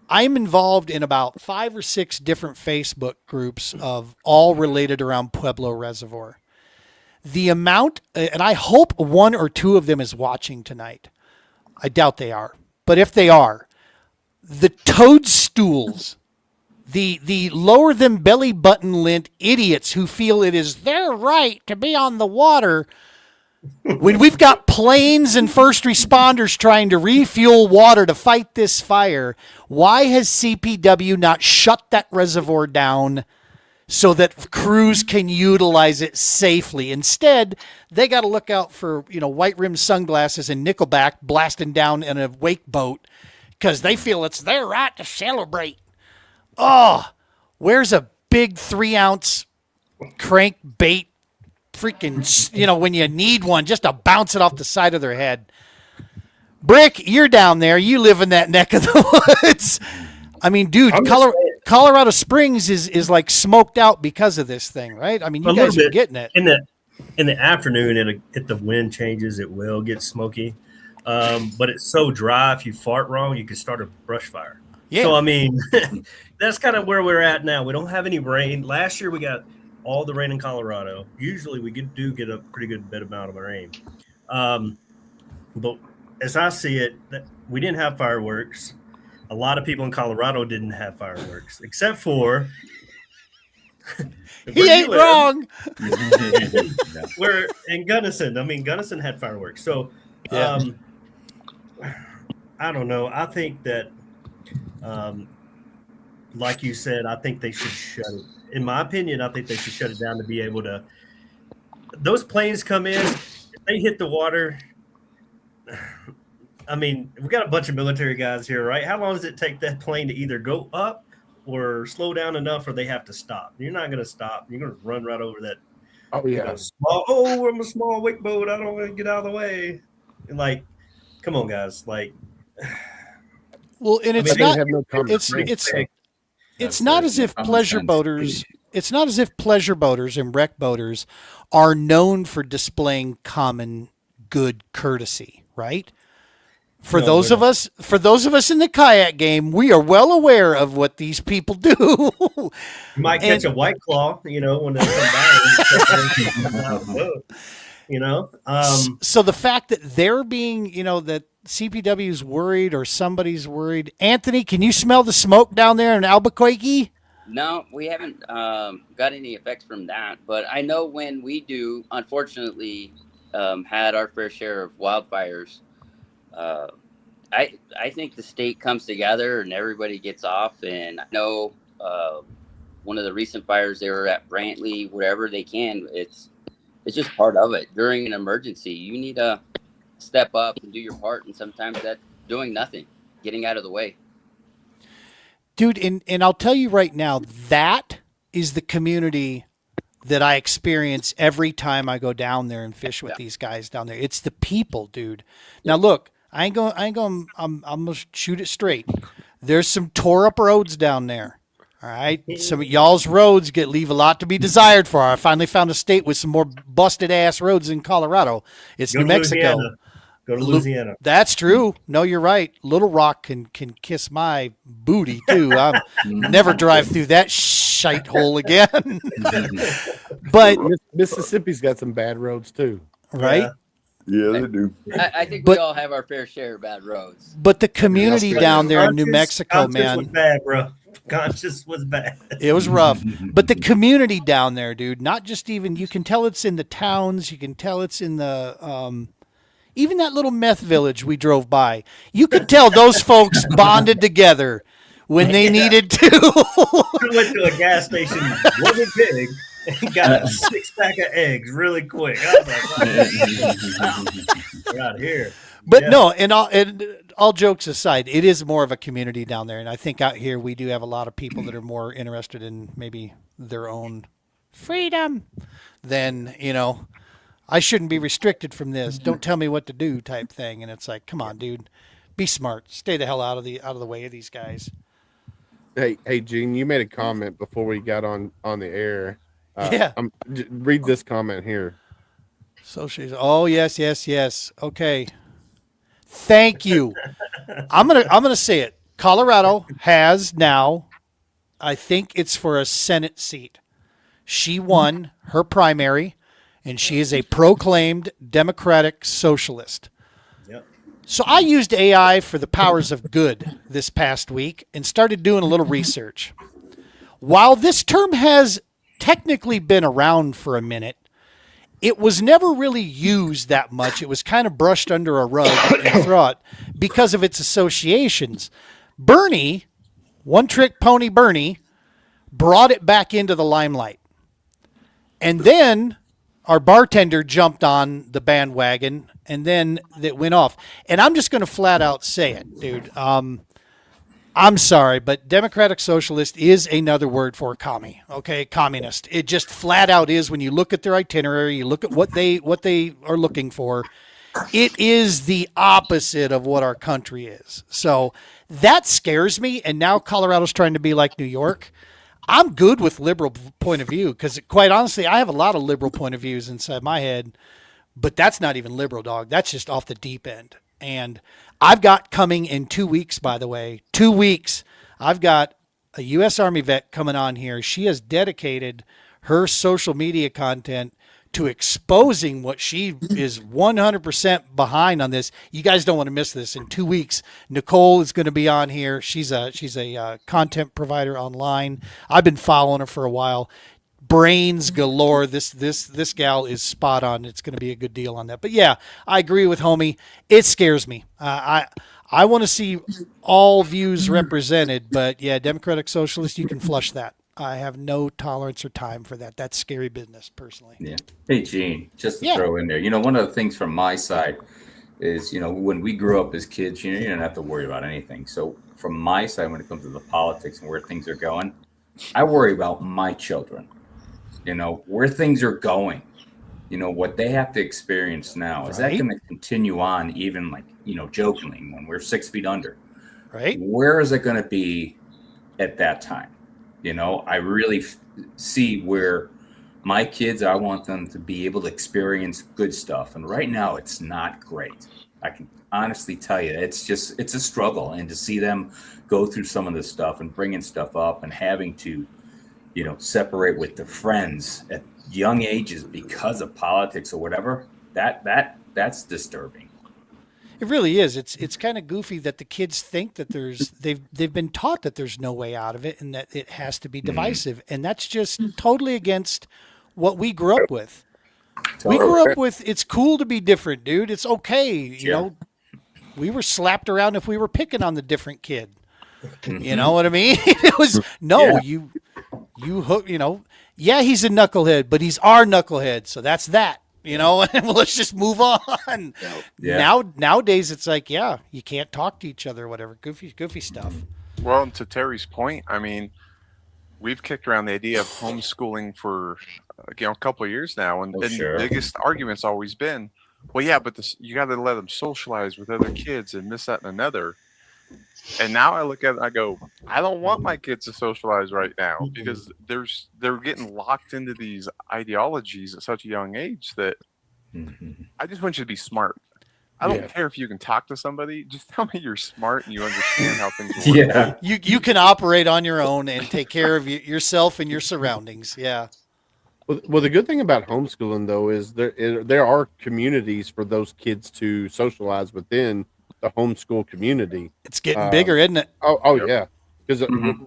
I'm involved in about 5 or 6 different Facebook groups of all related around Pueblo Reservoir. The amount, and I hope 1 or 2 of them is watching tonight. I doubt they are. But if they are, the toadstools, the lower than belly button lint idiots who feel it is their right to be on the water, when we've got planes and first responders trying to refuel water to fight this fire, why has CPW not shut that reservoir down so that crews can utilize it safely? Instead, they got to look out for, white rimmed sunglasses and Nickelback blasting down in a wake boat because they feel it's their right to celebrate. Oh, where's a big 3-ounce crank bait freaking, when you need one just to bounce it off the side of their head? Brick, you're down there. You live in that neck of the woods. I mean, dude, Colorado Springs is like smoked out because of this thing, right? I mean, you guys are getting it. In the afternoon, if the wind changes, it will get smoky. But it's so dry, if you fart wrong, you can start a brush fire. Yeah. So, I mean, that's kind of where we're at now. We don't have any rain. Last year, we got all the rain in Colorado. Usually, we do get a pretty good bit amount of rain. But as I see it, we didn't have fireworks. A lot of people in Colorado didn't have fireworks, except for he ain't wrong. We're in Gunnison. I mean, Gunnison had fireworks. So, I don't know. I think that, like you said, I think they should shut it. In my opinion, I think they should shut it down to be able to. Those planes come in, if they hit the water. I mean, we got a bunch of military guys here, right? How long does it take that plane to either go up or slow down enough, or they have to stop? You're not going to stop. You're going to run right over that. Oh yeah. I'm a small wake boat. I don't want to get out of the way. And like, come on, guys. Like, well, and it's not. It's not as if pleasure boaters. It's not as if pleasure boaters and wreck boaters are known for displaying common good courtesy, right? For those of us in the kayak game, we are well aware of what these people do. You might catch a white claw, when they come by. So the fact that they're being, that CPW is worried or somebody's worried. Anthony, can you smell the smoke down there in Albuquerque? No, we haven't got any effects from that. But I know when we do, unfortunately, had our fair share of wildfires. I think the state comes together and everybody gets off. And I know one of the recent fires, they were at Brantley, wherever they can. It's just part of it. During an emergency, you need to step up and do your part. And sometimes that's doing nothing, getting out of the way. Dude, and I'll tell you right now, that is the community that I experience every time I go down there and fish with these guys down there. It's the people, dude. Now look, I'm gonna shoot it straight. There's some tore up roads down there. All All right. Some of y'all's roads leave a lot to be desired for. I finally found a state with some more busted ass roads in Colorado. It's Go New to Mexico. Louisiana. Go to Louisiana. That's true. No, you're right. Little Rock can kiss my booty too. I'm never drive through that shite hole again. But Mississippi's got some bad roads too. Right? Yeah, they do. I think But- we all have our fair share of bad roads. But the community That's down there in New Conscious- Mexico, Conscious man, was bad, bro. Conscious was bad. it was rough. But the community down there, dude, not just even, you can tell it's in the towns, you can tell it's in the, even that little meth village we drove by. You could tell those folks bonded together when they needed to. I went to a gas station, wasn't big, and got a 6-pack of eggs really quick. I was like, get out of here. But Yeah. no, and all jokes aside, it is more of a community down there. And I think out here we do have a lot of people that are more interested in maybe their own freedom than, I shouldn't be restricted from this. Don't tell me what to do type thing. And it's like, come on, dude, be smart. Stay the hell out of the way of these guys. Hey, Gene, you made a comment before we got on the air. Yeah. Read this comment here. So she's, oh, yes. Okay. Thank you. I'm gonna say it. Colorado has now, I think it's for a Senate seat. She won her primary, and she is a proclaimed Democratic socialist. Yep. So I used AI for the powers of good this past week and started doing a little research. While this term has technically been around for a minute, it was never really used that much. It was kind of brushed under a rug and thought because of its associations. Bernie, One Trick Pony Bernie, brought it back into the limelight. And then our bartender jumped on the bandwagon, and then it went off. And I'm just going to flat out say it, dude. I'm sorry, but Democratic Socialist is another word for commie. Okay, communist. It just flat out is when you look at their itinerary, you look at what they are looking for. It is the opposite of what our country is. So that scares me. And now Colorado's trying to be like New York. I'm good with liberal point of view because, quite honestly, I have a lot of liberal point of views inside my head, but that's not even liberal, dog. That's just off the deep end. And I've got coming in 2 weeks, by the way, 2 weeks, I've got a U.S. Army vet coming on here. She has dedicated her social media content to exposing what she is 100% behind on this. You guys don't want to miss this. In 2 weeks, Nicole is going to be on here. She's a content provider online. I've been following her for a while. Brains galore. This gal is spot on. It's going to be a good deal on that. But yeah, I agree with homie. It scares me. I want to see all views represented, but yeah, Democratic Socialist, you can flush that. I have no tolerance or time for that. That's scary business, personally. Yeah. Hey, Gene, just to Yeah. throw in there, one of the things from my side is, when we grew up as kids, you didn't have to worry about anything. So from my side, when it comes to the politics and where things are going, I worry about my children, where things are going, what they have to experience now. Is that Right. going to continue on even jokingly when we're 6 feet under? Right? Where is it going to be at that time? I really see where my kids, I want them to be able to experience good stuff. And right now it's not great. I can honestly tell you, it's a struggle. And to see them go through some of this stuff and bringing stuff up and having to, separate with their friends at young ages because of politics or whatever, that's disturbing. It really is. It's kind of goofy that the kids think that they've been taught that there's no way out of it and that it has to be divisive. And that's just totally against what we grew up with. We grew up with, it's cool to be different, dude. It's okay. You know, we were slapped around if we were picking on the different kid. You know what I mean? It was, you hook, yeah, he's a knucklehead, but he's our knucklehead. So that's that. And let's just move on. Yeah. Nowadays, it's like, yeah, you can't talk to each other or whatever. Goofy stuff. Well, and to Terry's point, I mean, we've kicked around the idea of homeschooling for a couple of years now, and the biggest argument's always been, well, yeah, but you got to let them socialize with other kids and this, that, and another. And now I look at it, I go, I don't want my kids to socialize right now because they're getting locked into these ideologies at such a young age that I just want you to be smart. I don't care if you can talk to somebody. Just tell me you're smart and you understand how things work. Yeah. You can operate on your own and take care of yourself and your surroundings. Yeah. Well, the good thing about homeschooling though is there are communities for those kids to socialize within the homeschool community. It's getting bigger, isn't it? Oh yeah, because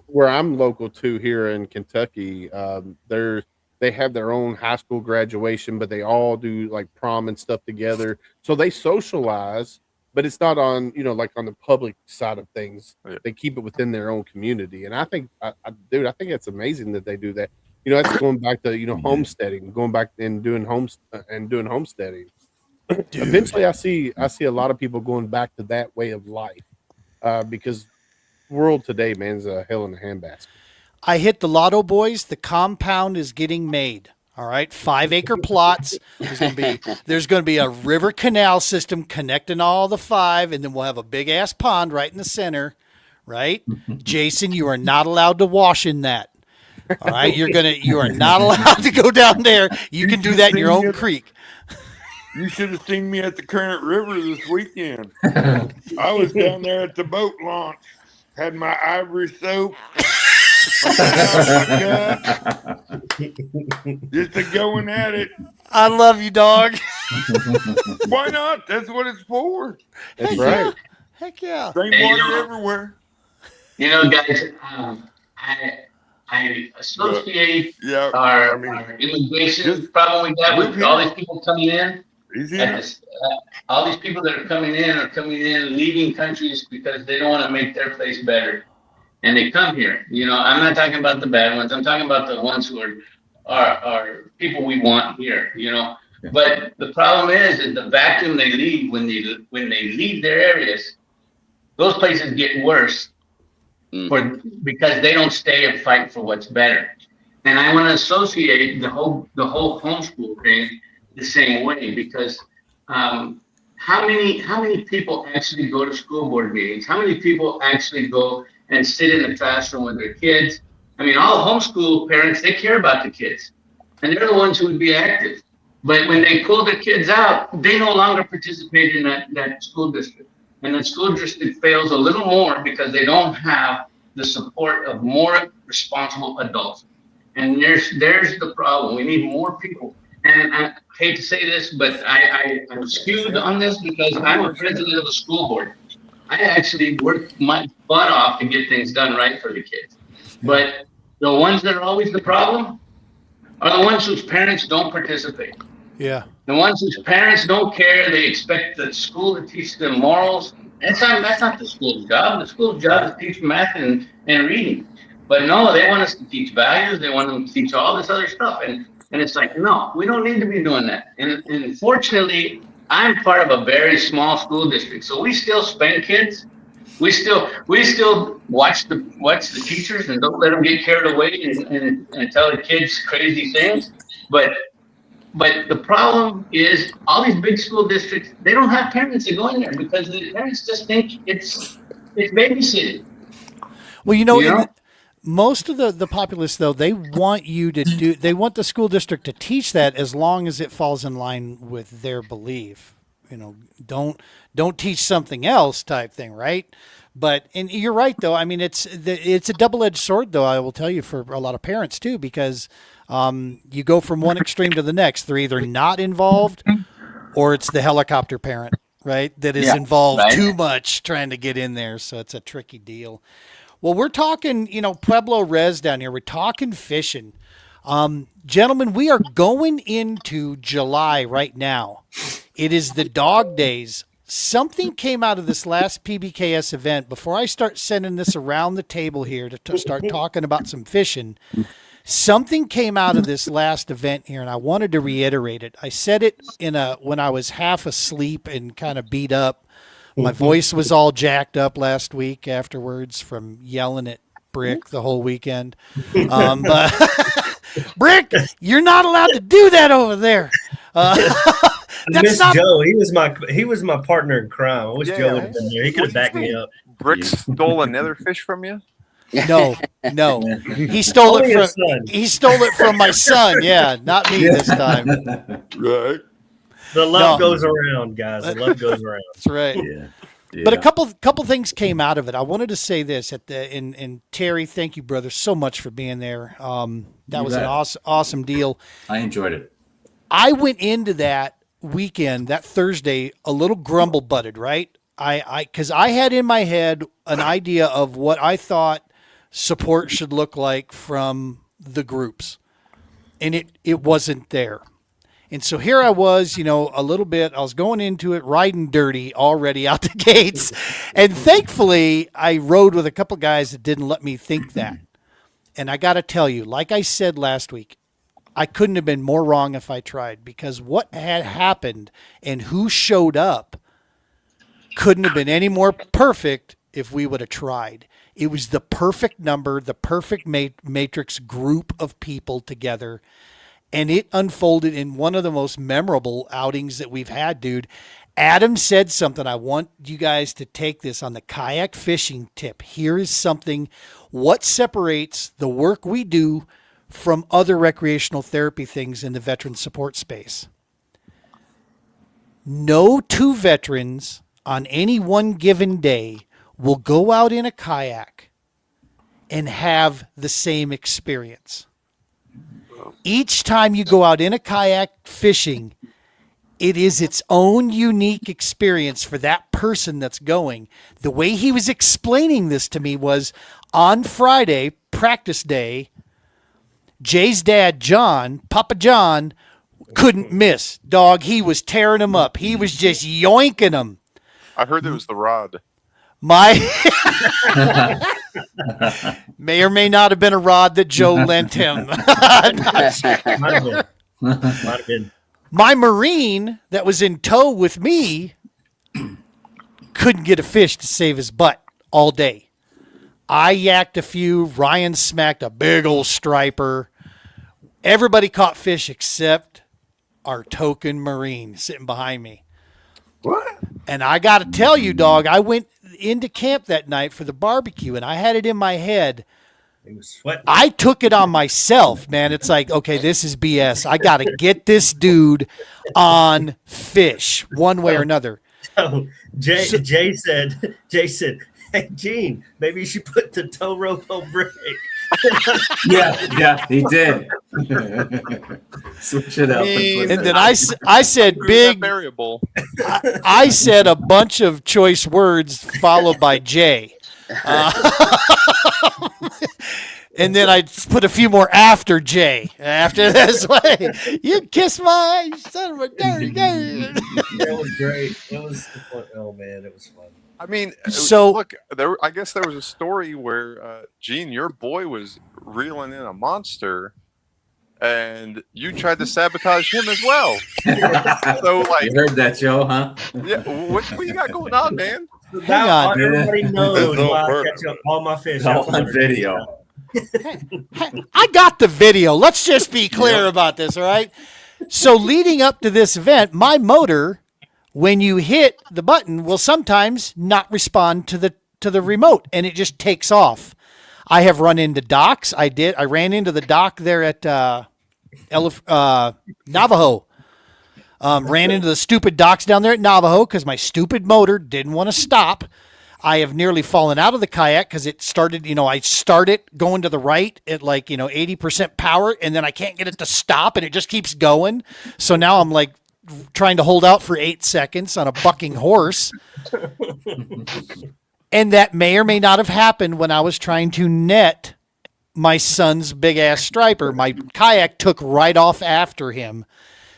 where I'm local to here in Kentucky, they have their own high school graduation, but they all do like prom and stuff together. So they socialize, but it's not on like on the public side of things. They keep it within their own community, and I think, I think it's amazing that they do that. That's going back to homesteading, going back and doing homesteading. Eventually, I see a lot of people going back to that way of life because world today, man, is a hell in a handbasket. I hit the lotto, boys. The compound is getting made. All right, 5-acre plots. There's going to be a river canal system connecting all the 5, and then we'll have a big ass pond right in the center. Right, Jason, you are not allowed to wash in that. All right, you are not allowed to go down there. You can do that in your own creek. You should have seen me at the Current River this weekend. I was down there at the boat launch. Had my ivory soap. Just a going at it. I love you, dog. Why not? That's what it's for. That's right. Heck yeah. Same water everywhere. Guys, I associate our immigration problem we got with all these people coming in. All these people that are coming in, leaving countries because they don't want to make their place better. And they come here. I'm not talking about the bad ones. I'm talking about the ones who are people we want here, But the problem is the vacuum they leave when they leave their areas, those places get worse because they don't stay and fight for what's better. And I want to associate the whole homeschool thing the same way because how many people actually go to school board meetings? How many people actually go and sit in the classroom with their kids? I mean, all homeschool parents, they care about the kids, and they're the ones who would be active. But when they pull the kids out, they no longer participate in that school district. And the school district fails a little more because they don't have the support of more responsible adults. And there's the problem. We need more people. And I hate to say this, but I'm skewed on this because I'm a president of a school board. I actually work my butt off to get things done right for the kids. But the ones that are always the problem are the ones whose parents don't participate. Yeah. The ones whose parents don't care. They expect the school to teach them morals. That's not the school's job. The school's job is to teach math and reading. But no, they want us to teach values. They want them to teach all this other stuff. And it's like, no, we don't need to be doing that. And fortunately, I'm part of a very small school district. So we still spank kids. We still watch the teachers and don't let them get carried away and tell the kids crazy things. But the problem is all these big school districts, they don't have parents that go in there because the parents just think it's babysitting. Well, most of the populace, though, they want the school district to teach that as long as it falls in line with their belief. Don't teach something else type thing, right? And you're right, though. I mean, it's a double-edged sword, though, I will tell you, for a lot of parents, too, because you go from one extreme to the next. They're either not involved or it's the helicopter parent, right, that is involved too much trying to get in there. So it's a tricky deal. Well, we're talking, Pueblo Res down here. We're talking fishing. Gentlemen, we are going into July right now. It is the dog days. Something came out of this last PBKS event. Before I start sending this around the table here to start talking about some fishing, something came out of this last event here, and I wanted to reiterate it. I said it when I was half asleep and kind of beat up. My voice was all jacked up last week afterwards from yelling at Brick the whole weekend. But Brick, you're not allowed to do that over there. Joe. He was my partner in crime. I wish Joe would have been there. He could have backed me up. Brick stole another fish from you? No. He stole Only it his from son. he stole it from my son. Yeah, not me this time. Right. The love No. goes around, guys. The love goes around. That's right. Yeah. But a couple things came out of it. I wanted to say this and Terry, thank you, brother, so much for being there. That was an awesome deal. I enjoyed it. I went into that weekend, that Thursday, a little grumble butted, right? Because I had in my head an idea of what I thought support should look like from the groups, and it wasn't there. And so here I was, a little bit, I was going into it riding dirty already out the gates. And thankfully, I rode with a couple guys that didn't let me think that. And I got to tell you, like I said last week, I couldn't have been more wrong if I tried, because what had happened and who showed up couldn't have been any more perfect if we would have tried. It was the perfect number, the perfect matrix group of people together. And it unfolded in one of the most memorable outings that we've had, dude. Adam said something. I want you guys to take this on the kayak fishing tip. Here is something. What separates the work we do from other recreational therapy things in the veteran support space? No two veterans on any one given day will go out in a kayak and have the same experience. Each time you go out in a kayak fishing, it is its own unique experience for that person that's going. The way he was explaining this to me was on Friday, practice day, Jay's dad, John, Papa John, couldn't miss. Dog, he was tearing him up. He was just yoinking him. I heard it was the rod. My may or may not have been a rod that Joe lent him. I'm not sure. Might have been. My Marine that was in tow with me couldn't get a fish to save his butt all day. I yacked a few. Ryan smacked a big old striper. Everybody caught fish except our token Marine sitting behind me. What? And I got to tell you, dog, I went into camp that night for the barbecue, and I had it in my head. It was sweating. I took it on myself, man. It's like, okay, this is BS. I got to get this dude on fish one way or another. So Jay said, "Hey, Gene, maybe you should put the tow rope on break." Yeah, he did. Switch it up. And then I said Screw big that variable. I said a bunch of choice words followed by J. And then I put a few more after J. After this way, you kiss my son of a dirty dirty. That was great. It was fun. Oh man, it was fun. I mean, So- look, I guess there was a story where Gene, your boy, was reeling in a monster, and you tried to sabotage him as well. So, like, You heard that, Joe, huh? yeah, what you got going on, man? Hang on, Now everybody knows That's all why I perfect. catch up all my fish. All That's on what video. I got the video. Let's just be clear about this, all right? So leading up to this event, my motor, when you hit the button, will sometimes not respond to the remote, and it just takes off. I have run into docks. I ran into the dock there at Navajo. Ran into the stupid docks down there at Navajo because my stupid motor didn't want to stop. I have nearly fallen out of the kayak because it started, I started going to the right at 80% power, and then I can't get it to stop, and it just keeps going. So now I'm like trying to hold out for 8 seconds on a bucking horse. And that may or may not have happened when I was trying to net my son's big ass striper. My kayak took right off after him.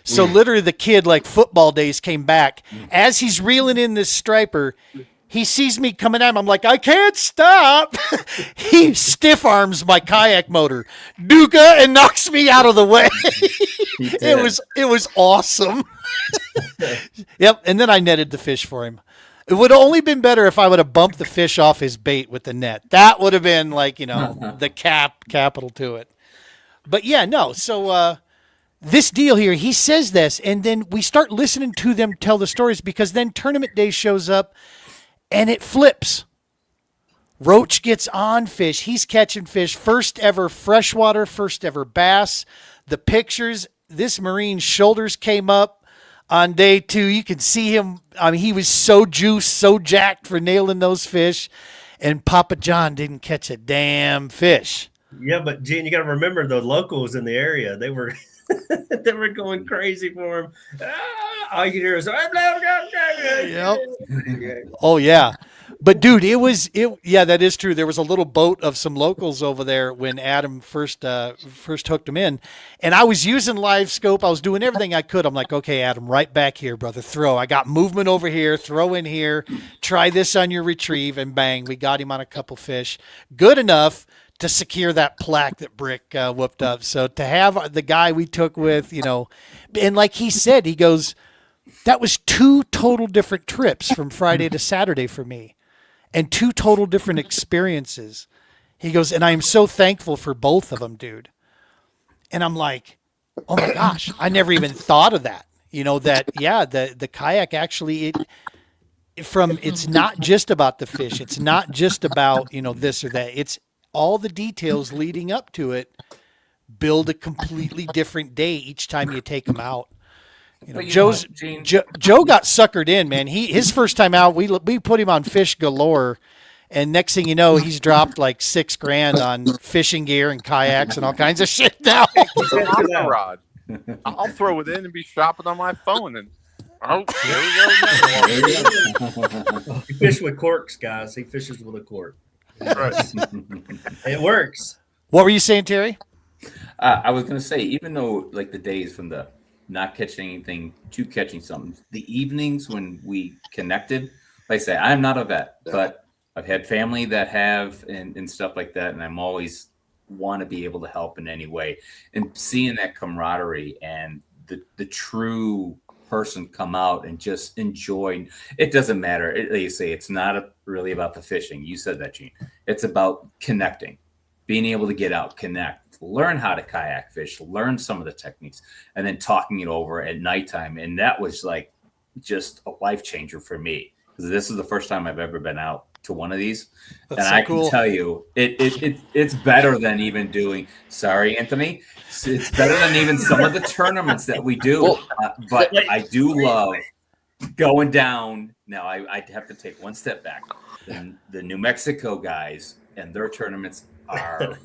So literally the kid, like football days, came back. As he's reeling in this striper, he sees me coming at him. I'm like, I can't stop. He stiff arms my kayak motor, Duka, and knocks me out of the way. It was awesome. Yep. And then I netted the fish for him. It would have only been better if I would have bumped the fish off his bait with the net. That would have been the capital to it. But yeah, no. So this deal here, he says this, and then we start listening to them tell the stories, because then tournament day shows up and it flips. Roach gets on fish. He's catching fish. First ever freshwater, first ever bass. The pictures, this Marine's shoulders came up on day 2. You can see him. I mean, he was so juiced, so jacked for nailing those fish. And Papa John didn't catch a damn fish. Yeah, but Gene, you got to remember the locals in the area. They were they were going crazy for him. All you hear is, Yep. Oh, yeah. But, dude, yeah, that is true. There was a little boat of some locals over there when Adam first hooked them in. And I was using live scope. I was doing everything I could. I'm like, okay, Adam, right back here, brother. Throw. I got movement over here. Throw in here. Try this on your retrieve. And bang, we got him on a couple fish. Good enough to secure that plaque that Brick whooped up. So to have the guy we took with, and like he said, he goes, that was 2 total different trips from Friday to Saturday for me and 2 total different experiences. He goes, and I am so thankful for both of them, dude. And I'm like, oh my gosh, I never even thought of that. The kayak actually, it's not just about the fish. It's not just about, this or that. It's all the details leading up to it build a completely different day each time you take them out. Joe got suckered in, man. His first time out, we put him on fish galore, and next thing you know, he's dropped like $6,000 on fishing gear and kayaks and all kinds of shit now. Rod. I'll throw it in and be shopping on my phone, and there we go. He fished with corks, guys. He fishes with a cork. Right. It works. What were you saying, Terry? I was going to say, even though like the days from the not catching anything to catching something, the evenings when we connected, like I say, I'm not a vet, but I've had family that have and stuff like that. And I'm always want to be able to help in any way, and seeing that camaraderie and the true person come out and just enjoy. It doesn't matter. Like you say, it's not really about the fishing. You said that, Gene. It's about connecting, being able to get out, connect, learn how to kayak fish, learn some of the techniques, and then talking it over at nighttime. And that was like just a life changer for me, because this is the first time I've ever been out to one of these. That's and so I cool. can tell you, it's better than even doing. Sorry, Anthony. It's better than even some of the tournaments that we do. But I do love going down. Now I have to take one step back. The New Mexico guys and their tournaments are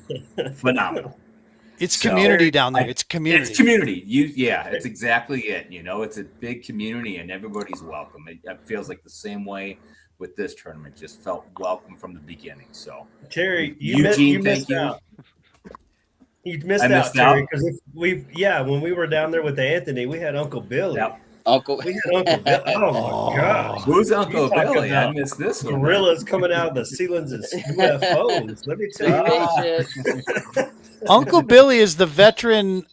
phenomenal. It's community down there. It's community. It's community. It's exactly it. It's a big community and everybody's welcome. It feels like the same way with this tournament. Just felt welcome from the beginning. So Terry, you missed out. You missed out, Terry, because when we were down there with Anthony, we had Uncle Billy. Yep. We had Uncle Billy. Oh my gosh. Who's Uncle Billy? I missed this one. Gorillas coming out of the ceilings and UFOs. Let me tell you. Uncle Billy is the veteran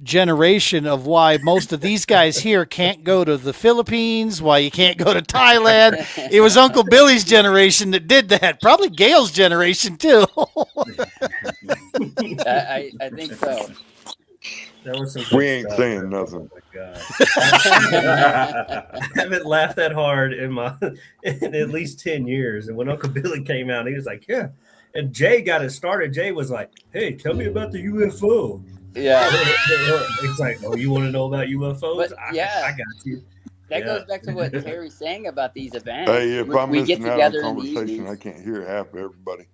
generation of why most of these guys here can't go to the Philippines, why you can't go to Thailand. It was Uncle Billy's generation that did that. Probably Gail's generation, too. I think so. We ain't saying nothing. I haven't laughed that hard in at least 10 years. And when Uncle Billy came out, he was like, yeah. And Jay got it started. Jay was like, hey, tell me about the UFO. Yeah. It's like, oh, you want to know about UFOs? But, I got you. That goes back to what Terry's saying about these events. Hey, if I'm we get missing out on together in the conversation, evenings. I can't hear half of everybody.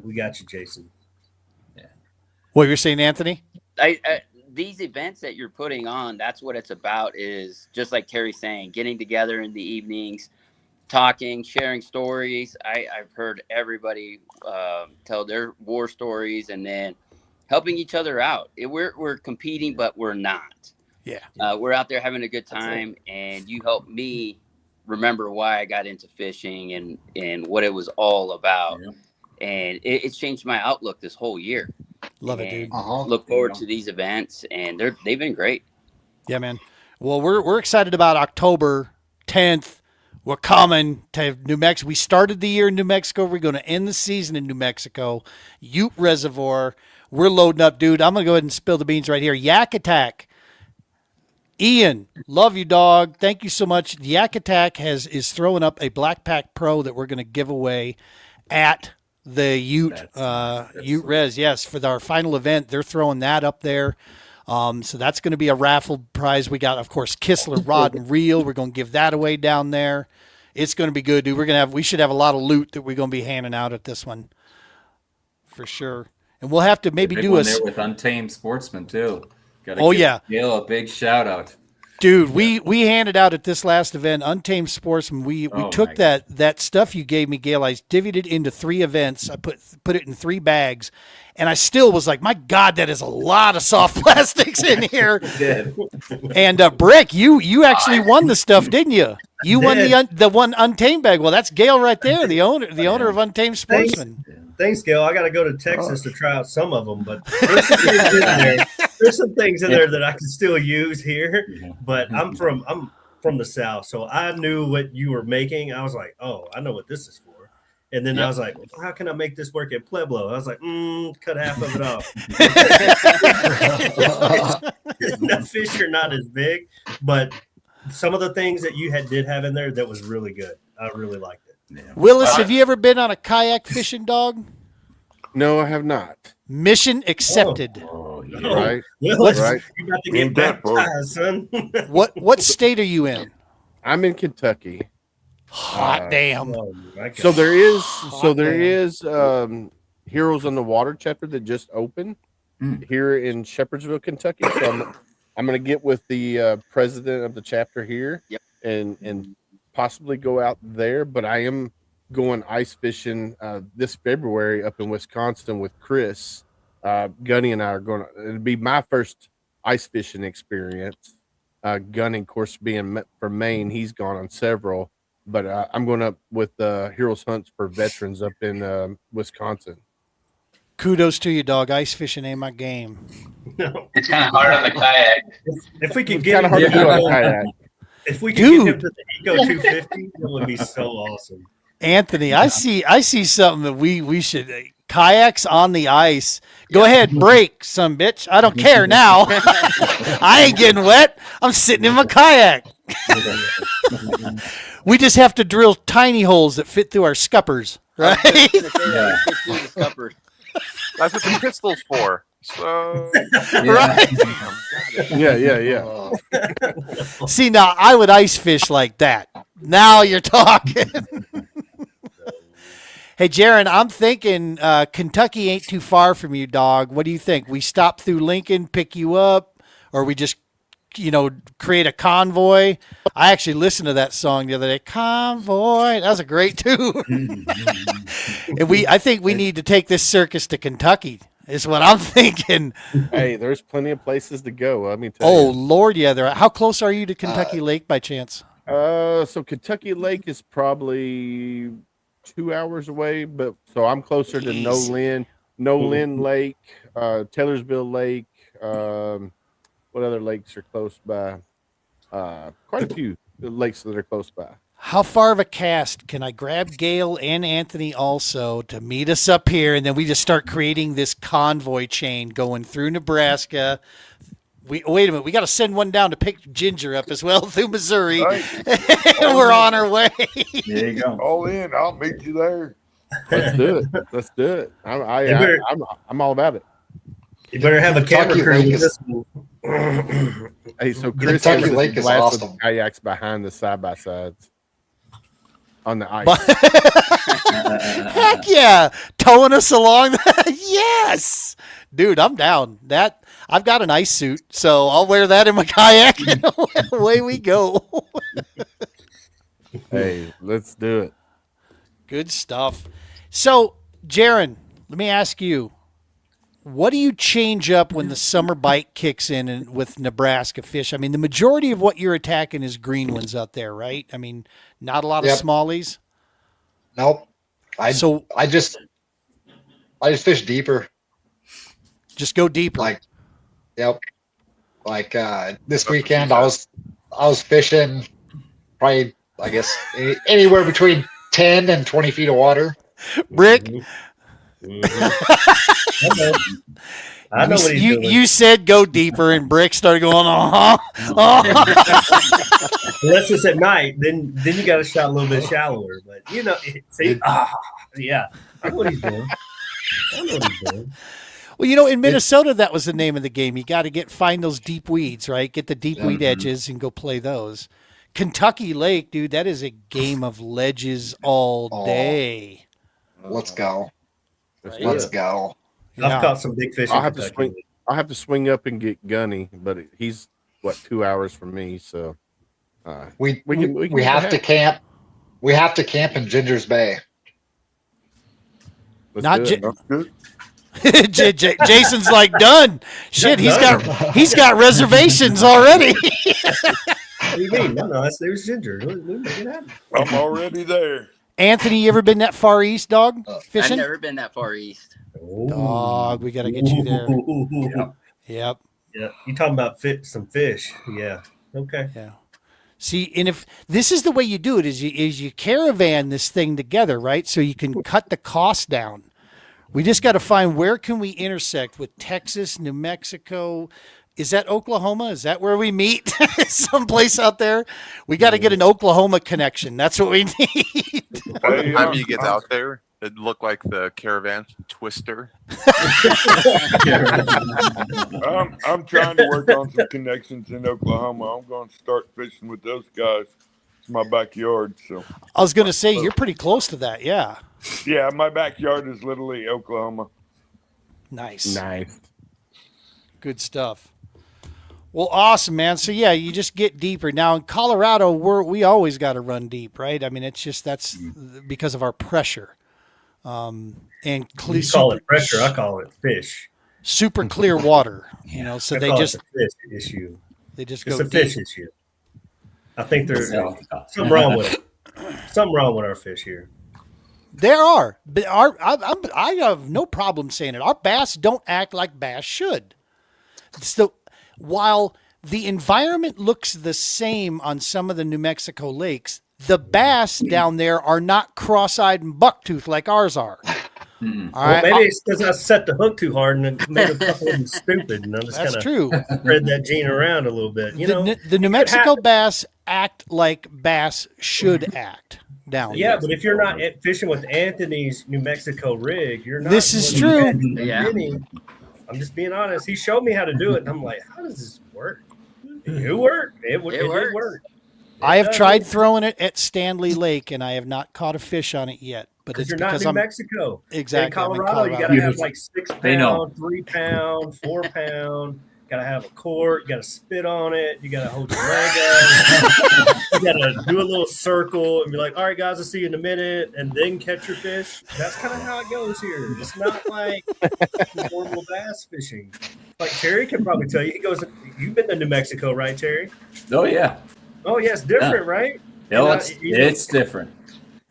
We got you, Jason. What you're saying, Anthony? These events that you're putting on, that's what it's about, is just like Terry's saying, getting together in the evenings, talking, sharing stories. I've heard everybody tell their war stories, and then helping each other out. We're competing, but we're not. Yeah. We're out there having a good time, and you helped me remember why I got into fishing and what it was all about. Yeah. And it's changed my outlook this whole year. Love it, dude. Look forward to these events, and they've been great. Yeah, man. Well, we're excited about October 10th. We're coming to New Mexico. We started the year in New Mexico. We're going to end the season in New Mexico. Ute Reservoir. We're loading up, dude. I'm going to go ahead and spill the beans right here. Yak Attack. Ian, love you, dog. Thank you so much. The Yak Attack is throwing up a Black Pack Pro that we're going to give away at the Ute Ute Res. Yes, for our final event, they're throwing that up there. So that's going to be a raffle prize. We got, of course, Kistler rod and reel. We're going to give that away down there. It's going to be good, dude. We should have a lot of loot that we're going to be handing out at this one, for sure. And we'll have to maybe do there with Untamed Sportsman too. Oh yeah, Gail, a big shout out. dude. We handed out at this last event Untamed Sportsman. We took that stuff you gave me, Gail. I divvied it into 3 events. I put it in 3 bags, and I still was like, my God, that is a lot of soft plastics in here. And Brick, you actually won the stuff, didn't you? You won the one Untamed bag. Well, that's Gail right there, the owner of Untamed Sportsman. Thanks, Gail. I got to go to Texas to try out some of them, but there's some things in there. There's some things in there that I can still use here. But I'm from the South, so I knew what you were making. I was like, oh, I know what this is for. And then I was like, well, how can I make this work at Pueblo? I was like, cut half of it off. The fish are not as big, but some of the things that you did have in there that was really good. I really liked it. Yeah. Willis, have you ever been on a kayak fishing, dog? No, I have not. Mission accepted. Right. Willis, right. you got to get baptized, son. What state are you in? I'm in Kentucky. Hot damn. So there is Heroes on the Water chapter that just opened here in Shepherdsville, Kentucky. So I'm going to get with the president of the chapter here and possibly go out there, but I am going ice fishing this February up in Wisconsin with Chris. Gunny and I are going to, it'll be my first ice fishing experience. Gunny, of course, being from Maine, he's gone on several, but I'm going up with Heroes Hunts for Veterans up in Wisconsin. Kudos to you, dog. Ice fishing ain't my game. It's kind of hard on the kayak. If we could get him to kayak. If we could get him to the Eco 250, it would be so awesome. Anthony, I see something that we should kayaks on the ice. Go ahead, break, some bitch. I don't care now. I ain't getting wet. I'm sitting in my kayak. We just have to drill tiny holes that fit through our scuppers, right? That's what the pistol's for. So right. Yeah. See, now I would ice fish like that. Now you're talking. Hey, Jaron, I'm thinking Kentucky ain't too far from you, dog. What do you think? We stop through Lincoln, pick you up, or we just, create a convoy? I actually listened to that song the other day. Convoy. That was a great tune. And I think we need to take this circus to Kentucky. Is what I'm thinking. Hey, there's plenty of places to go. Let me tell you. Oh Lord, yeah. How close are you to Kentucky Lake by chance? So Kentucky Lake is probably 2 hours away, but so I'm closer to Nolin Lake, Taylorsville Lake. What other lakes are close by? Quite a few lakes that are close by. How far of a cast can I grab Gail and Anthony also to meet us up here, and then we just start creating this convoy chain going through Nebraska? Wait a minute, we got to send one down to pick Ginger up as well through Missouri. Right. And we're on our way. There you go. All in. I'll meet you there. Let's do it. I'm all about it. You better have a camera crew with this one. Hey, so Chris has a glass of kayaks behind the side-by-sides on the ice. Heck yeah. Towing us along. Yes. Dude, I'm down. I've got an ice suit, so I'll wear that in my kayak and away we go. Hey, let's do it. Good stuff. So, Jaron, let me ask you, what do you change up when the summer bite kicks in and with Nebraska fish? I mean, the majority of what you're attacking is green ones out there, right? I mean, not a lot of smallies. Nope. I just fish deeper. Just go deeper. This weekend I was fishing probably, I guess, anywhere between 10 and 20 feet of water. Brick. I know what he's doing. You said go deeper, and Brick started going, Unless it's at night, then you got to shot a little bit shallower. But see, yeah, I know what he's doing. Well, in Minnesota, that was the name of the game. You got to find those deep weeds, right? Get the deep weed edges and go play those. Kentucky Lake, dude, that is a game of ledges all day. Let's go. Right. Let's go. I've caught some big fish. I'll have to swing up and get Gunny, but he's 2 hours from me, so We can have to camp. We have to camp in Ginger's Bay. Let's do it. Jason's like done. Shit, he's got reservations already. What do you mean? No, it was Ginger. I'm already there. Anthony, you ever been that far east, dog? Fishing? I've never been that far east. Dog, we got to get you there. Yep. Yeah, you talking about some fish? Yeah. Okay. Yeah. See, and if this is the way you do it, is you caravan this thing together, right? So you can cut the cost down. We just got to find where can we intersect with Texas, New Mexico. Is that Oklahoma? Is that where we meet? Someplace out there? We got to get an Oklahoma connection. That's what we need. By the time you get out there, it looked like the caravan Twister. I'm trying to work on some connections in Oklahoma. I'm going to start fishing with those guys. It's my backyard. So I was going to say, you're pretty close to that. Yeah. Yeah, my backyard is literally Oklahoma. Nice. Good stuff. Well, awesome, man. So yeah, you just get deeper. Now in Colorado, we always got to run deep, right? I mean, it's just that's because of our pressure. And you call it pressure, I call it fish. Super clear water, So I call it a fish issue. They just it's go a fish deep. issue. I think there's something wrong with it. Something wrong with our fish here. There are, but I have no problem saying it. Our bass don't act like bass should. So while the environment looks the same on some of the New Mexico lakes, the bass down there are not cross-eyed and bucktooth like ours are. All right. Maybe it's because I set the hook too hard and it made a couple of them stupid, and I'm just That's kind true. of spread that gene around a little bit. The New Mexico bass act like bass should act down there. Yeah, but if you're not fishing with Anthony's New Mexico rig, you're not. This is true. Yeah. I'm just being honest. He showed me how to do it, and I'm like, how does this work? It worked. It worked. I have tried throwing it at Stanley Lake, and I have not caught a fish on it yet. But it's you're not because in I'm Mexico. exactly In Colorado, you got to have like 6 pound, 3 pound, 4 pound. Got to have a cork. You got to spit on it. You got to hold your leg up. You got to do a little circle and be like, all right, guys, I'll see you in a minute, and then catch your fish. That's kind of how it goes here. It's not like normal bass fishing. Like Terry can probably tell you. He goes, you've been to New Mexico, right, Terry? Oh, yeah. Oh, yeah, it's different, right? No, it's different.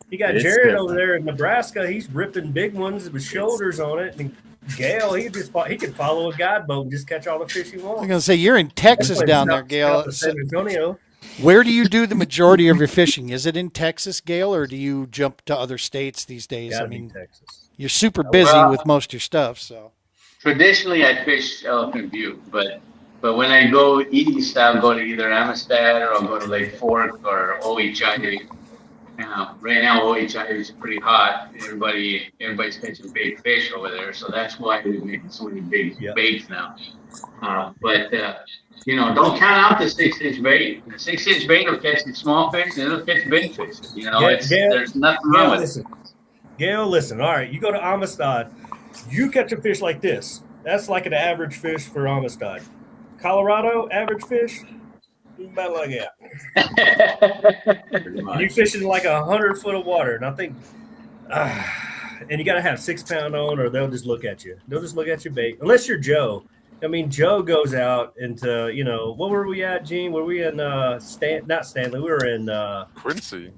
You got Jared over there in Nebraska. He's ripping big ones with shoulders on it. And Gail, he can follow a guide boat and just catch all the fish he wants. I'm going to say, you're in Texas down there, Gail. San Antonio. Where do you do the majority of your fishing? Is it in Texas, Gail, or do you jump to other states these days? I mean, Texas. You're super busy with most of your stuff. So traditionally, I fish Elephant View, but when I go east, I'll go to either Amistad or I'll go to Lake Fork or Oichai. Right now, Oichai is pretty hot. Everybody's catching big fish over there, so that's why we're making so many big baits now. But don't count out the 6-inch bait. The 6-inch bait will catch the small fish, and it'll catch big fish. There's nothing wrong with it. Gail, listen. All right, you go to Amistad, you catch a fish like this. That's like an average fish for Amistad. Colorado, average fish, about like that. You fishing like 100 foot of water, and I think, and you got to have 6 pound on, or they'll just look at you. They'll just look at your bait, unless you're Joe. I mean, Joe goes out into, what were we at, Gene? Were we in not Stanley? We were in Quincy,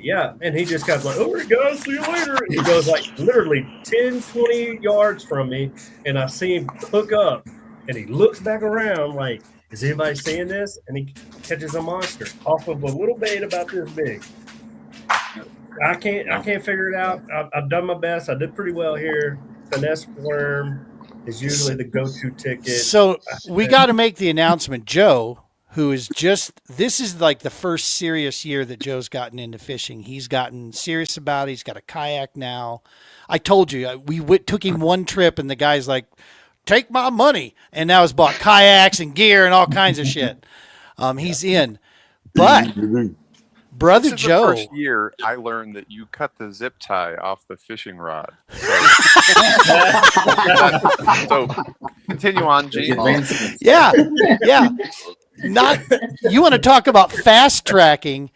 yeah. And he just got like, all right, guys, see you later. And he goes like literally 10, 20 yards from me, and I see him hook up, and he looks back around like, is anybody seeing this? And he catches a monster off of a little bait about this big. I can't figure it out. I've done my best. I did pretty well here. Finesse worm. is usually the go-to ticket. So we got to make the announcement. Joe, who is this is like the first serious year that Joe's gotten into fishing. He's gotten serious about it. He's got a kayak now. I told you, took him one trip and the guy's like, take my money. And now he's bought kayaks and gear and all kinds of shit. He's in. But Brother This is Joe. the first year I learned that you cut the zip tie off the fishing rod. So continue on, Gene. Yeah. You want to talk about fast tracking?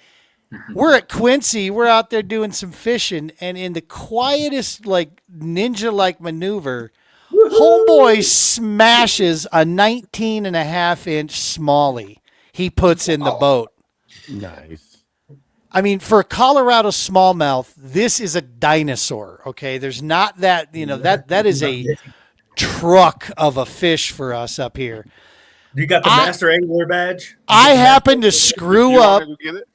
We're at Quincy. We're out there doing some fishing, and in the quietest, like ninja-like maneuver, homeboy smashes a 19.5-inch smallie. He puts in the boat. Nice. I mean, for a Colorado smallmouth, this is a dinosaur. Okay, there's not that. That is a truck of a fish for us up here. You got the master angler badge? I happened to screw up. Get it?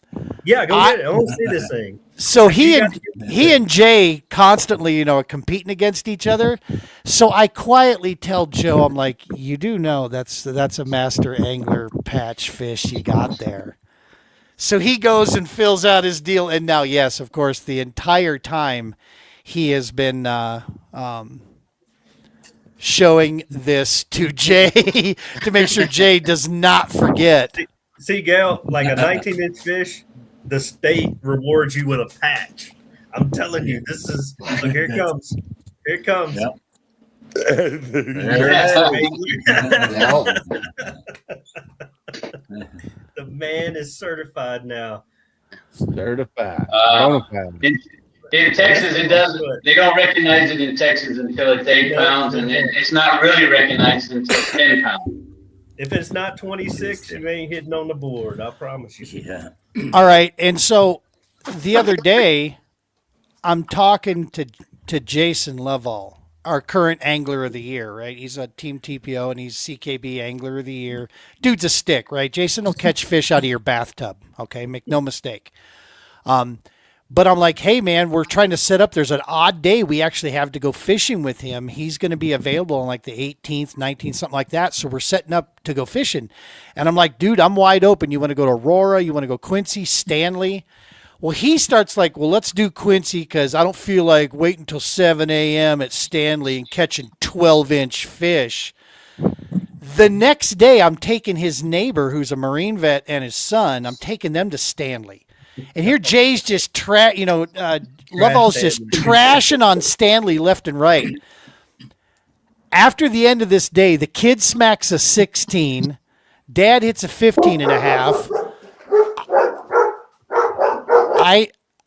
Yeah, go get it. I want to see this thing. So he and Jay constantly, are competing against each other. So I quietly tell Joe, I'm like, you do know that's a master angler patch fish you got there. So he goes and fills out his deal, and now, yes, of course, the entire time he has been showing this to Jay to make sure Jay does not forget. See, Gail, like a 19-inch fish, the state rewards you with a patch. I'm telling you, this is look. Here it comes. Here it comes. Yep. The man is certified now. Certified. In Texas, it doesn't. They don't recognize it in Texas until it's 8 pounds, and it's not really recognized until 10 pounds. If it's not 26, you ain't hitting on the board. I promise you. Yeah. All right, and so the other day, I'm talking to Jason Lovell, our current angler of the year, right? He's a Team TPO and he's CKB angler of the year. Dude's a stick, right? Jason will catch fish out of your bathtub. Okay, make no mistake. But I'm like, hey man, we're trying to set up. There's an odd day we actually have to go fishing with him. He's going to be available on like the 18th, 19th, something like that. So we're setting up to go fishing. And I'm like, dude, I'm wide open. You want to go to Aurora? You want to go Quincy, Stanley? Well, he starts like, well, let's do Quincy because I don't feel like waiting until 7 a.m. at Stanley and catching 12-inch fish. The next day, I'm taking his neighbor, who's a Marine vet, and his son. I'm taking them to Stanley. And here Jay's just, Lovell's just trashing on Stanley left and right. After the end of this day, the kid smacks a 16. Dad hits a 15.5.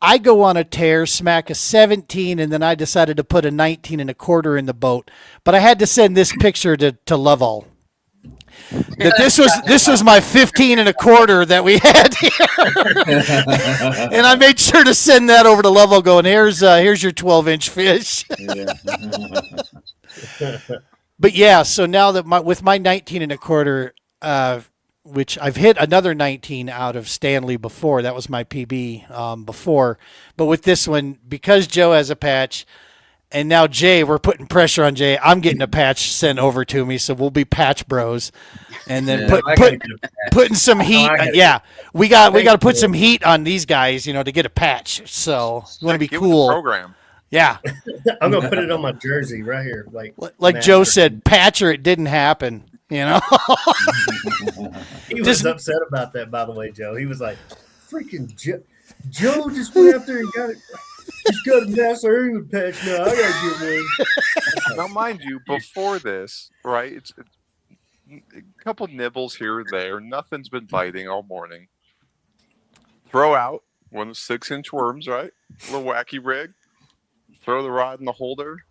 I go on a tear, smack a 17, and then I decided to put a 19.25 in the boat. But I had to send this picture to Lovell. That this was my 15.25 that we had here, and I made sure to send that over to Lovell. Going, here's your 12-inch fish. But yeah, so now that with my 19.25, which I've hit another 19 out of Stanley before. That was my PB before. But with this one, because Joe has a patch, and now Jay, we're putting pressure on Jay. I'm getting a patch sent over to me, so we'll be patch bros. And then putting some heat. We got to put some heat on these guys, to get a patch. So you want to be cool. Program. Yeah. I'm gonna put it on my jersey right here, like Joe said, patch or it didn't happen. He was upset about that, by the way, Joe. He was like, freaking Joe just went out there and got it. He's got a master angler patch now. I got to get one. Now, mind you, before this, right, it's a couple nibbles here or there. Nothing's been biting all morning. Throw out one of the 6-inch worms, right? A little wacky rig. Throw the rod in the holder.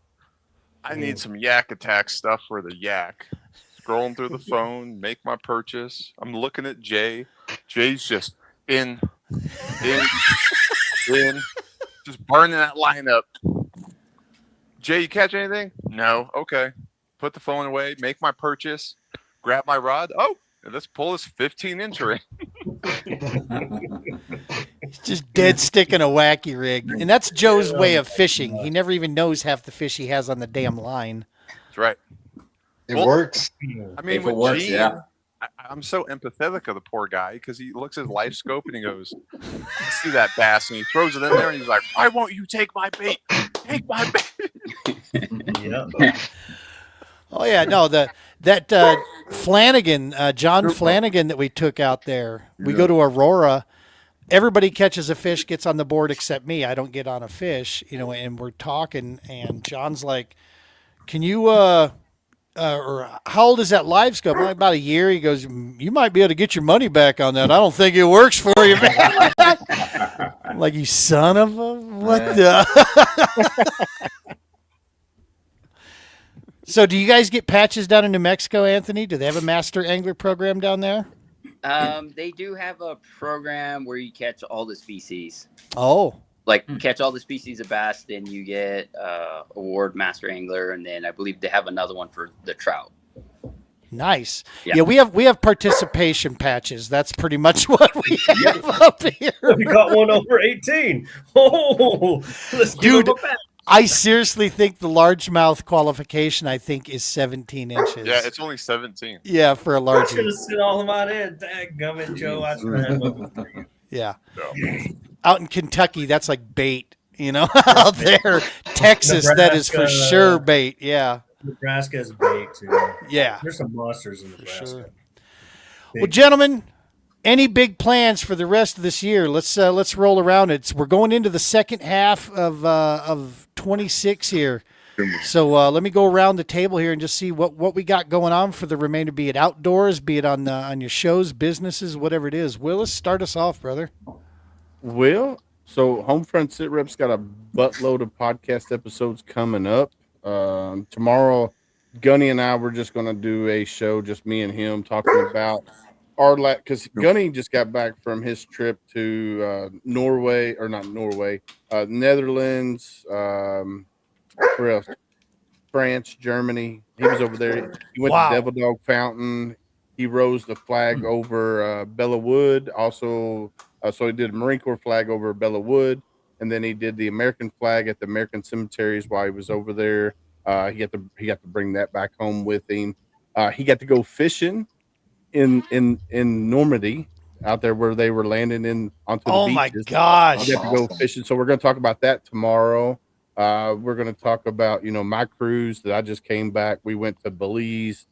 I need some yak attack stuff for the yak. Scrolling through the phone, make my purchase. I'm looking at Jay. Jay's just in, just burning that line up. Jay, you catch anything? No. Okay. Put the phone away, make my purchase, grab my rod. Oh, let's pull this 15-inch ring. He's just dead sticking a wacky rig. And that's Joe's way of fishing. He never even knows half the fish he has on the damn line. That's right. It Well, works. I mean, If it with works, Gene, yeah. I'm so empathetic of the poor guy because he looks at his life scope and he goes, "I see that bass," and he throws it in there and he's like, "Why won't you take my bait? Take my bait." Yeah. Oh yeah, no, Flanagan, John Flanagan that we took out there. We go to Aurora. Everybody catches a fish, gets on the board except me. I don't get on a fish, and we're talking, and John's like, "Can you or how old is that live scope?" I'm like, "About a year." He goes, "You might be able to get your money back on that. I don't think it works for you, man." I'm like, "You son of a what the?" So, do you guys get patches down in New Mexico, Anthony? Do they have a master angler program down there? They do have a program where you catch all the species. Oh, Like catch all the species of bass, then you get award master angler, and then I believe they have another one for the trout. nice. Yeah. Yeah, we have participation patches. That's pretty much what we have up here. We got one over 18. Oh, let's give Dude, him a pat. I seriously think the largemouth qualification, I think, is 17 inches. Yeah, it's only 17. Yeah, for a I large. should have sent all of mine in. Dadgummit, Joe. I should have had one for you. Yeah. Out in Kentucky, that's like bait, out there. Texas, that is for Nebraska, sure bait. Yeah. Nebraska is big too. Yeah. There's some monsters in Nebraska. Sure. Big. Well, gentlemen, any big plans for the rest of this year? Let's roll around it. We're going into the second half of 26 here. So let me go around the table here and just see what we got going on for the remainder, be it outdoors, be it on your shows, businesses, whatever it is. Willis, start us off, brother. Well, so Homefront Sit Rep's got a buttload of podcast episodes coming up. Tomorrow, Gunny and I were just going to do a show, just me and him, talking about our because Gunny just got back from his trip to Norway, or not Norway, Netherlands, where else? France, Germany. He was over there. He went Wow. to Devil Dog Fountain. He rose the flag over Bella Wood. Also, so he did a Marine Corps flag over Bella Wood, and then he did the American flag at the American cemeteries while he was over there. He got to bring that back home with him. He got to go fishing in Normandy, out there where they were landing onto the Oh beaches. my gosh. He got to go fishing. So we're going to talk about that tomorrow. We're going to talk about, my cruise that I just came back. We went to Belize,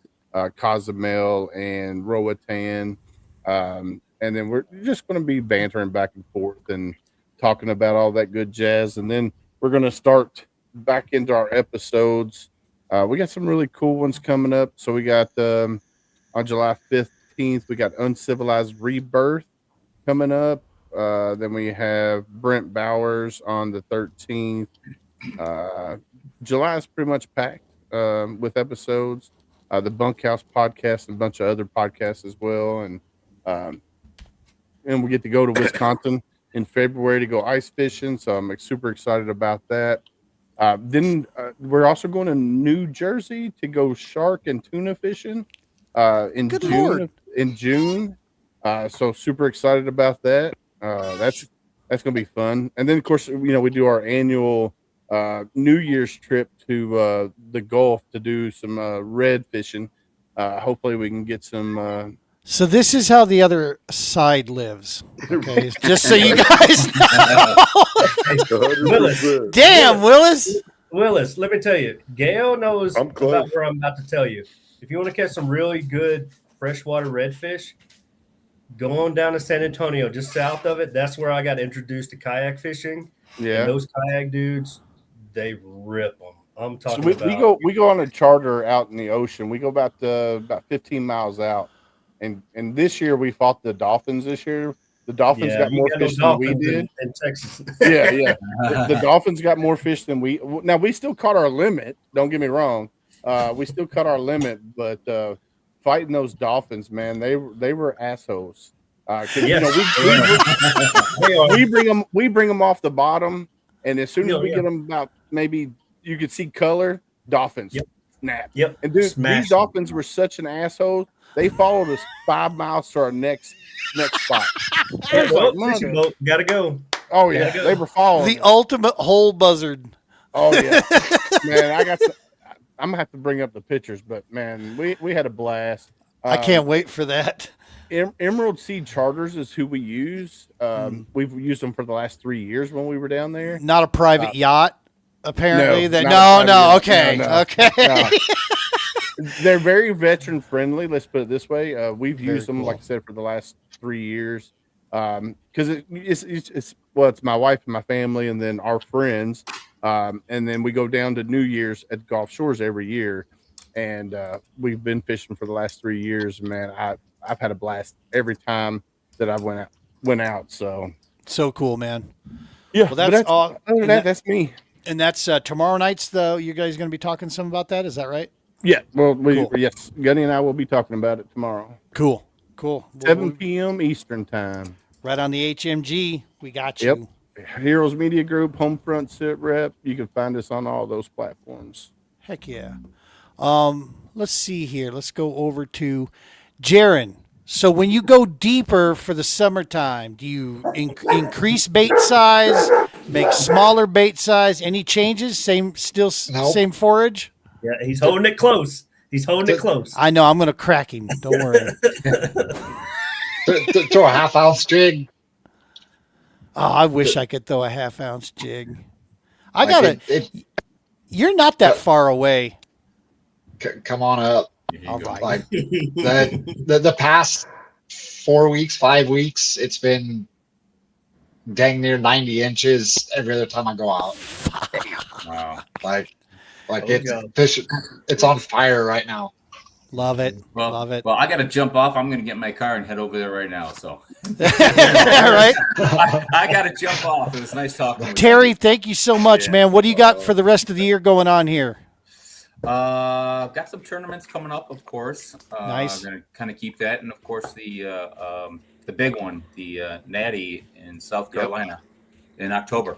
Cozumel, and Roatan. And then we're just going to be bantering back and forth and talking about all that good jazz. And then we're going to start back into our episodes. We got some really cool ones coming up. So we got on July 15th, we got Uncivilized Rebirth coming up. Then we have Brent Bowers on the 13th. July is pretty much packed with episodes. The Bunkhouse podcast and a bunch of other podcasts as well. And we get to go to Wisconsin in February to go ice fishing. So I'm super excited about that. Then we're also going to New Jersey to go shark and tuna fishing in Good June. Lord. In June. So super excited about that. That's going to be fun. And then, of course, we do our annual New Year's trip to the Gulf to do some red fishing. Hopefully we can get some... So this is how the other side lives. Okay, just so you guys know. 100%. Damn, Willis. Willis, let me tell you, Gail knows I'm close. about where I'm about to tell you. If you want to catch some really good freshwater redfish, go on down to San Antonio, just south of it. That's where I got introduced to kayak fishing. Yeah. And those kayak dudes, they rip them. I'm talking So about. we go on a charter out in the ocean. We go about 15 miles out, and this year we fought the dolphins. This year the dolphins got more fish than we did. In Texas. Yeah. The dolphins got more fish than we. Now we still caught our limit. Don't get me wrong. We still caught our limit, but fighting those dolphins, man, they were assholes. Yes. We bring them off the bottom, and as soon as we get them about maybe you could see color, dolphins snap. Yep. And dude, Smash these dolphins were such an asshole. They followed us 5 miles to our next spot. It was like, fishing mother. boat, gotta go. Oh yeah, they were following The us. ultimate hole buzzard. Oh yeah, man. I'm gonna have to bring up the pictures, but man, we had a blast. I can't wait for that. Emerald Sea Charters is who we use. We've used them for the last 3 years when we were down there. Not a private yacht, apparently. No, Okay. no. Okay. They're very veteran friendly. Let's put it this way. We've Very used them, cool. like I said, for the last 3 years. Because it's my wife and my family, and then our friends, and then we go down to New Year's at Gulf Shores every year, and we've been fishing for the last 3 years. Man, I've had a blast every time that I went out. So cool, man. Yeah, Well, that's all. Other than that, that's me. And that's tomorrow night's, though. You guys going to be talking some about that? Is that right? Yeah. Well, Cool. yes, Gunny and I will be talking about it tomorrow. Cool. 7 p.m. Eastern time. Right on the HMG. We got you. Yep. Heroes Media Group, Homefront Sit Rep. You can find us on all those platforms. Heck yeah. Let's see here. Let's go over to Jaron. So when you go deeper for the summertime, do you increase bait size, make smaller bait size? Any changes? Same forage? Yeah, he's holding it close. He's holding it close. I know. I'm going to crack him. Don't worry. Throw a half-ounce jig. Oh, I wish I could throw a half-ounce jig. You're not that far away. Come on up. All right. Like the past 4 weeks, 5 weeks, it's been dang near 90 inches every other time I go out. Wow. Like it's on fire right now. Love it. Well, Love it. Well, I got to jump off. I'm going to get my car and head over there right now. So, right? I got to jump off. It was nice talking with Terry, you. thank you so much, man. What do you got for the rest of the year going on here? Got some tournaments coming up, of course. Nice. I'm going to kind of keep that, and of course the big one, the Natty in South Carolina in October.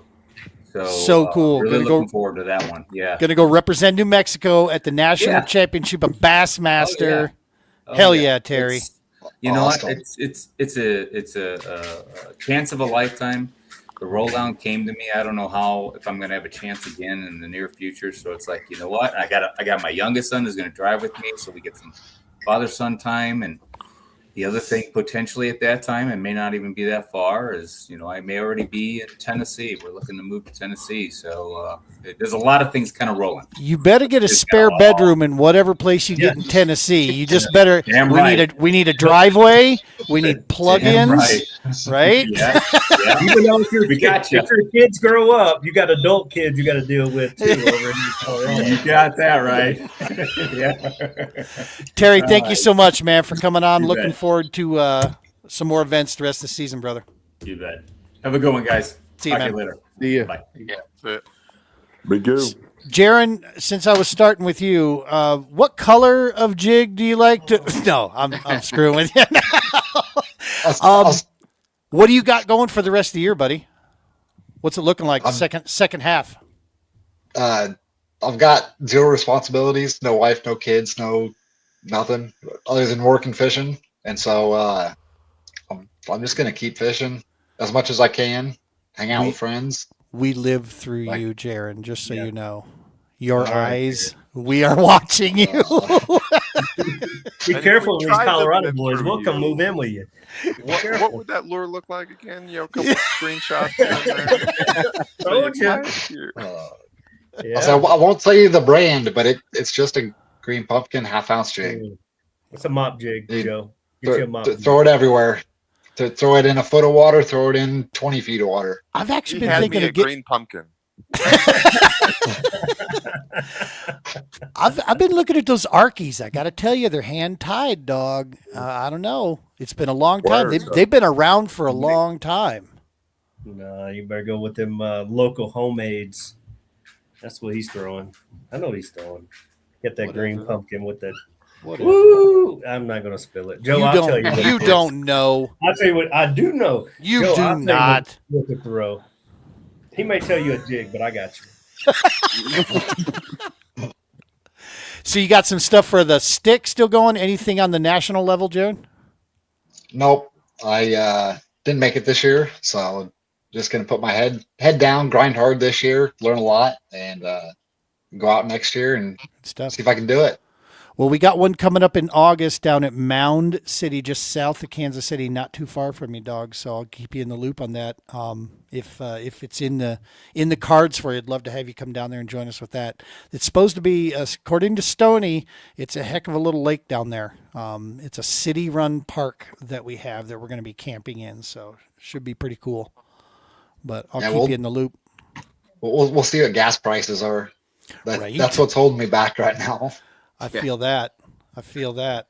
So cool. Really looking forward to that one. Yeah. Gonna go represent New Mexico at the National Championship of Bassmaster. Hell yeah, Terry. You know what? It's a chance of a lifetime. The roll down came to me. I don't know if I'm gonna have a chance again in the near future. So it's like, you know what? I got my youngest son who's gonna drive with me, so we get some father-son time. And the other thing potentially at that time, it may not even be that far, is, you know, I may already be in Tennessee. We're looking to move to Tennessee. So there's a lot of things kind of rolling. You better get a spare bedroom in whatever place you get in Tennessee. You just better. We need a driveway. We need plug-ins. Right? Yeah. Even though if your kids grow up, you got adult kids you got to deal with too. Over in Colorado. You got that right. Yeah. Terry, thank you so much, man, for coming on. Looking forward to some more events the rest of the season, brother. You bet. Have a good one, guys. See you, Talk to man. you later. See you. Bye. Yeah. Be good. Jaron, since I was starting with you, what color of jig do you like to? No, I'm screwing with you now. What do you got going for the rest of the year, buddy? What's it looking like second half? I've got zero responsibilities, no wife, no kids, no nothing other than work and fishing. And so I'm just going to keep fishing as much as I can, hang out with friends. We live through you, Jaron, just so you know. Your eyes, we are watching you. Be careful with these Colorado boys. We'll come move in with you. What would that lure look like again? You know, a couple of screenshots there. Told you. So I won't tell you the brand, but it's just a green pumpkin half-ounce jig. It's a mop jig, Joe. Get you a mop. Throw it everywhere. To throw it in a foot of water, throw it in 20 feet of water. I've actually been thinking of green pumpkin. I've been looking at those Arkies. I got to tell you, they're hand tied, dog. I don't know. It's been a long time. They've been around for a long time. No, you better go with them local homemades. That's what he's throwing. I know what he's throwing. Get that green pumpkin with that. Woo! I'm not going to spill it. Joe, I'll tell you. You don't know. I'll tell you what I do know. You Joe, do not. What to throw. He may tell you a jig, but I got you. So you got some stuff for the stick still going? Anything on the national level, Joan? Nope. I didn't make it this year, so just going to put my head down, grind hard this year, learn a lot, and go out next year and Stuff. see if I can do it. Well, we got one coming up in August down at Mound City, just south of Kansas City, not too far from you, dog. So I'll keep you in the loop on that. If it's in the cards for you, I'd love to have you come down there and join us with that. It's supposed to be, according to Stony, it's a heck of a little lake down there. It's a city-run park that we have that we're going to be camping in, so should be pretty cool. But I'll keep you in the loop. We'll see what gas prices are. Right. That's what's holding me back right now. I feel that.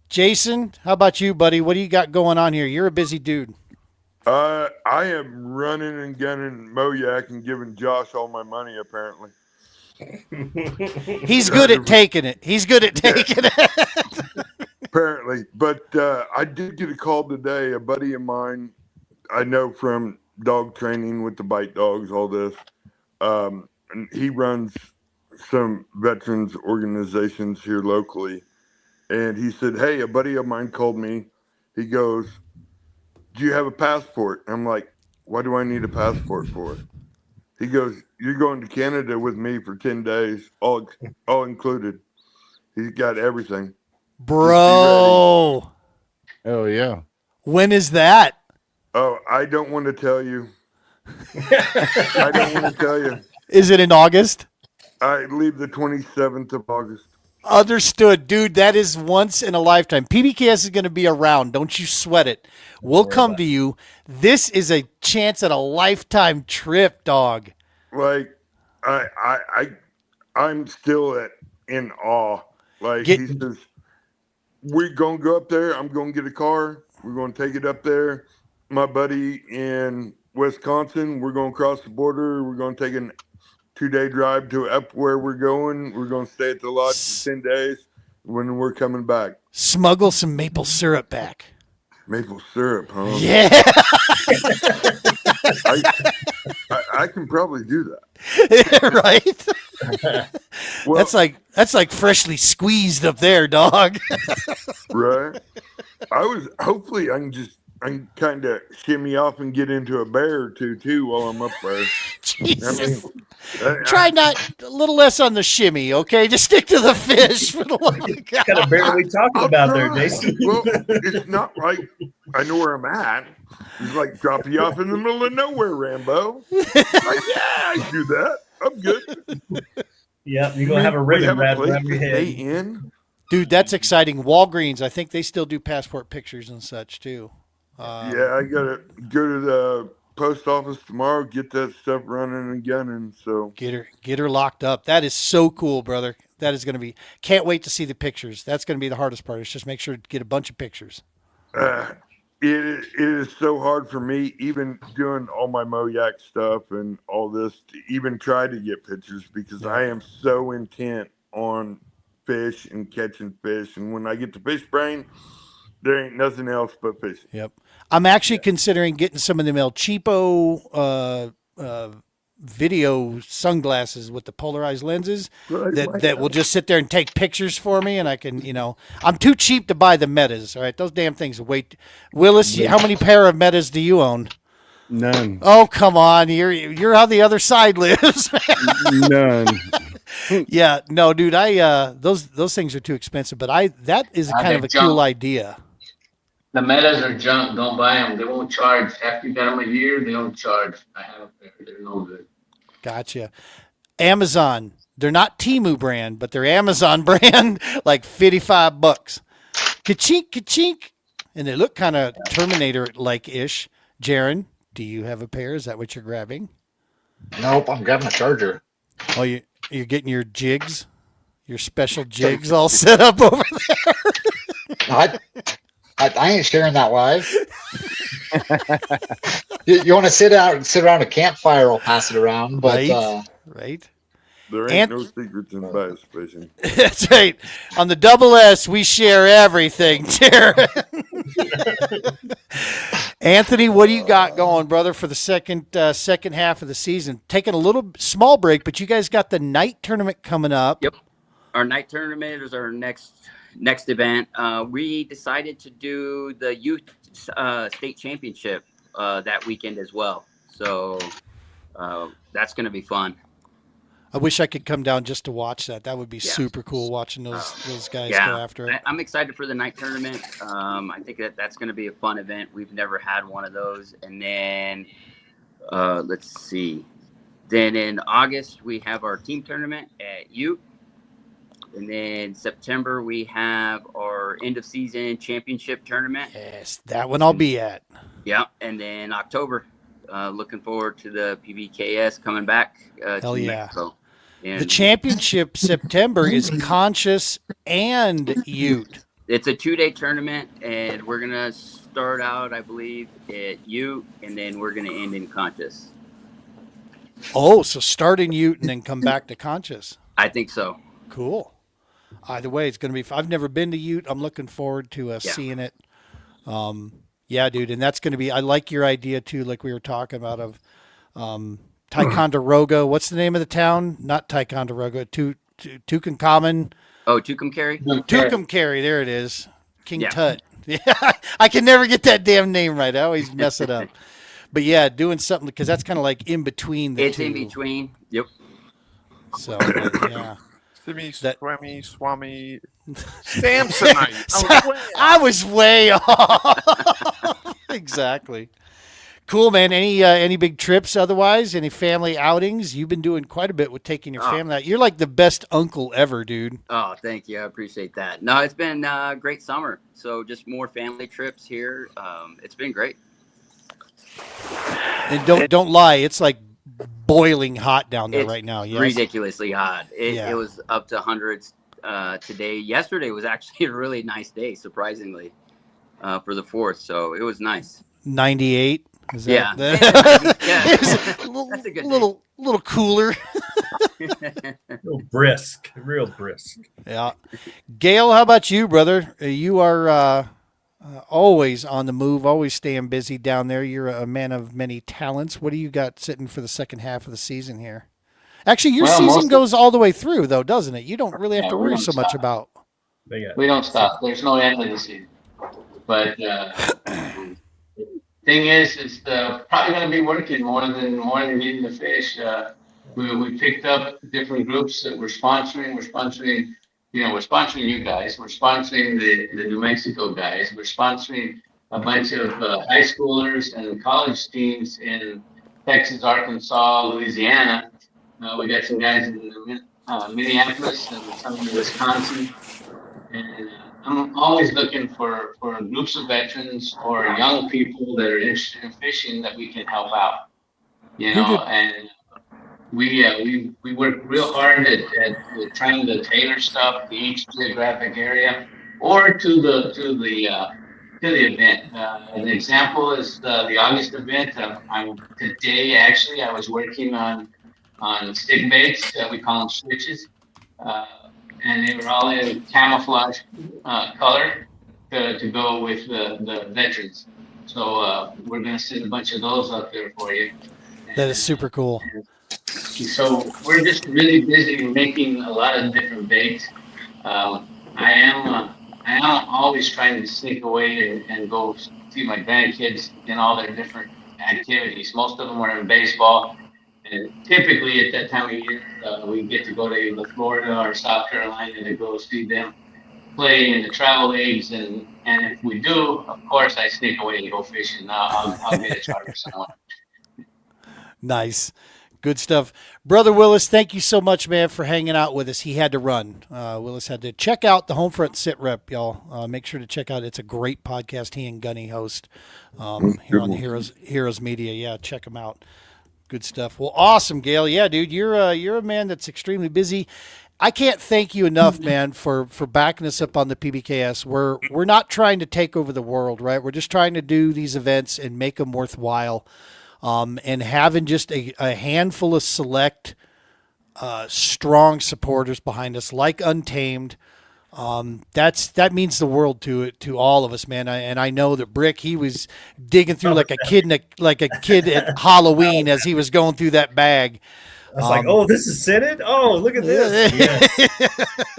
Jason, how about you, buddy? What do you got going on here? You're a busy dude. I am running and gunning Moyak and giving Josh all my money, apparently. He's good at taking it. Apparently. But I did get a call today. A buddy of mine, I know from dog training with the bite dogs, all this. And he runs some veterans organizations here locally. And he said, hey, a buddy of mine called me. He goes, do you have a passport? I'm like, what do I need a passport for? He goes, you're going to Canada with me for 10 days, all included. He's got everything. Bro. Oh, yeah. When is that? Oh, I don't want to tell you. I don't want to tell you. Is it in August? I leave the 27th of August. Understood, dude. That is once in a lifetime. PBKS is going to be around. Don't you sweat it. We'll come to you. This is a chance at a lifetime trip, dog. Like, I'm still in awe. Like, he says, we're going to go up there. I'm going to get a car. We're going to take it up there. My buddy in Wisconsin, we're going to cross the border. We're going to take an 2-day drive to up where we're going. We're going to stay at the lodge for 10 days when we're coming back. Smuggle some maple syrup back. Maple syrup, huh? Yeah. I can probably do that. Right? Well, that's like freshly squeezed up there, dog. Right? Hopefully I can kind of shimmy off and get into a bear or two while I'm up there. Jesus. Try not a little less on the shimmy, okay? Just stick to the fish for the love of God. What kind of bear are we talking about there, Jason? Well, it's not like I know where I'm at. It's like drop you off in the middle of nowhere, Rambo. Like, yeah, I do that. I'm good. Yeah, you're gonna have a ribbon wrapped around your head. In? Dude, that's exciting. Walgreens, I think they still do passport pictures and such too. Yeah, I gotta go to the post office tomorrow, get that stuff running and gunning. So get her locked up. That is so cool, brother. That is going to be. Can't wait to see the pictures. That's going to be the hardest part. Is just make sure to get a bunch of pictures. It is so hard for me, even doing all my Moyak stuff and all this, to even try to get pictures because I am so intent on fish and catching fish. And when I get to fish brain, there ain't nothing else but fishing. Yep. I'm actually considering getting some of them El Cheapo video sunglasses with the polarized lenses that will just sit there and take pictures for me, and I can, I'm too cheap to buy the Metas. All right, those damn things are Willis, how many pair of Metas do you own? None. Oh, come on, you're how the other side lives. None. Yeah, no, dude, those things are too expensive, but that is kind of a cool idea. The Metas are junk. Don't buy them. They won't charge. After you got them a year, they don't charge. I have a pair. They're no good. Gotcha. Amazon. They're not Temu brand, but they're Amazon brand, like $55. Ka-chink, ka-chink. And they look kind of Terminator-like-ish. Jaron, do you have a pair? Is that what you're grabbing? Nope, I'm grabbing a charger. Oh, you're getting your jigs? Your special jigs all set up over there? I ain't sharing that live. You want to sit around a campfire? I'll pass it around. But right. There ain't no secrets in bass fishing. That's right. On the Double S, we share everything, Jared. Anthony, what do you got going, brother, for the second half of the season? Taking a little small break, but you guys got the night tournament coming up. Yep. Our night tournament is our next event. We decided to do the youth state championship that weekend as well. So that's going to be fun. I wish I could come down just to watch that. That would be Yeah. super cool watching those guys Yeah. go after it. I'm excited for the night tournament. I think that's going to be a fun event. We've never had one of those. And then let's see. Then in August we have our team tournament at Ute. And then September we have our end of season championship tournament. Yes, that one I'll be at. Yeah, and then October, looking forward to the PBKS coming back. Hell to yeah. Mexico. And The championship September is Conscious and Ute. it's a 2-day tournament, and we're gonna start out, I believe, at Ute, and then we're gonna end in Conscious. Oh, so start in Ute and then come back to Conscious. I think so. Cool. Either way, it's going to be. I've never been to Ute. I'm looking forward to seeing it. Yeah, dude, and that's going to be. I like your idea too, like we were talking about of Ticonderoga. What's the name of the town? Not Ticonderoga. Tucumcari. Oh, Tucumcari? Tucumcari. There it is. King Yeah. Tut. Yeah, I can never get that damn name right. I always mess it up. But yeah, doing something because that's kind of like in between the It's two. in between. Yep. So yeah. Simi, That- Swami, Samsonite. I was way off. Exactly. Cool, man. Any big trips otherwise? Any family outings? You've been doing quite a bit with taking your family out. You're like the best uncle ever, dude. Oh, thank you. I appreciate that. No, it's been a great summer. So just more family trips here. It's been great. And don't lie, it's like boiling hot down there It's right now. Yes. ridiculously hot. Yeah. It was up to hundreds today. Yesterday was actually a really nice day, surprisingly, for the 4th. So it was nice. 98. Is Yeah. that- Yeah. It's a That's a good little cooler. Real brisk, real brisk. Yeah. Gail, how about you, brother? You are always on the move, always staying busy down there. You're a man of many talents. What do you got sitting for the second half of the season here? Actually, your season goes all the way through, though, doesn't it? You don't really have to we worry don't so much stop. about. We don't stop. There's no end to the season. But thing is, it's probably going to be working more than getting the fish. We picked up different groups that we're sponsoring. We're sponsoring you guys. We're sponsoring the New Mexico guys. We're sponsoring a bunch of high schoolers and college teams in Texas, Arkansas, Louisiana. We got some guys in Minneapolis and some in Wisconsin. And I'm always looking for groups of veterans or young people that are interested in fishing that we can help out. And we work real hard at trying to tailor stuff to each geographic area or to the event. An example is the August event. Today actually I was working on stick baits. We call them switches. And they were all in camouflage color to go with the veterans. So we're going to send a bunch of those up there for you. That is super cool. So we're just really busy making a lot of different baits. I am always trying to sneak away and go see my grandkids in all their different activities. Most of them are in baseball. And typically at that time of year, we get to go to either Florida or South Carolina to go see them play in the travel leagues. And if we do, of course, I sneak away and go fishing. I'll get a charter somewhere. Nice. Good stuff. Brother Willis, thank you so much, man, for hanging out with us. He had to run. Willis had to check out the Homefront Sit Rep, y'all. Make sure to check out. It's a great podcast he and Gunny host here on the Heroes Media. Yeah, check them out. Good stuff. Well, awesome, Gail. Yeah, dude, you're a man that's extremely busy. I can't thank you enough, man, for backing us up on the PBKS. We're not trying to take over the world, right? We're just trying to do these events and make them worthwhile. And having just a handful of select, strong supporters behind us, like Untamed, that means the world to all of us, man. And I know that Brick, he was digging through like a kid at Halloween as he was going through that bag. I was like, "Oh, this is Senate. Oh, look at this!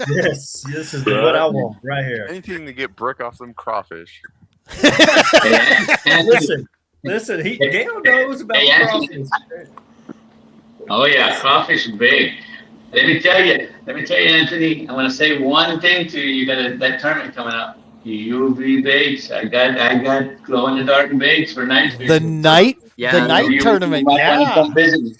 Yes, this is what I want right here." Anything to get Brick off them crawfish. Listen, Gail knows about crawfish. Oh yeah, crawfish are big. Let me tell you, Anthony. I want to say one thing to you. You got that tournament coming up. UV baits. I got glow in the dark baits for night The fishing. So night, the Yeah, night you tournament. might want to Yeah. come visit me.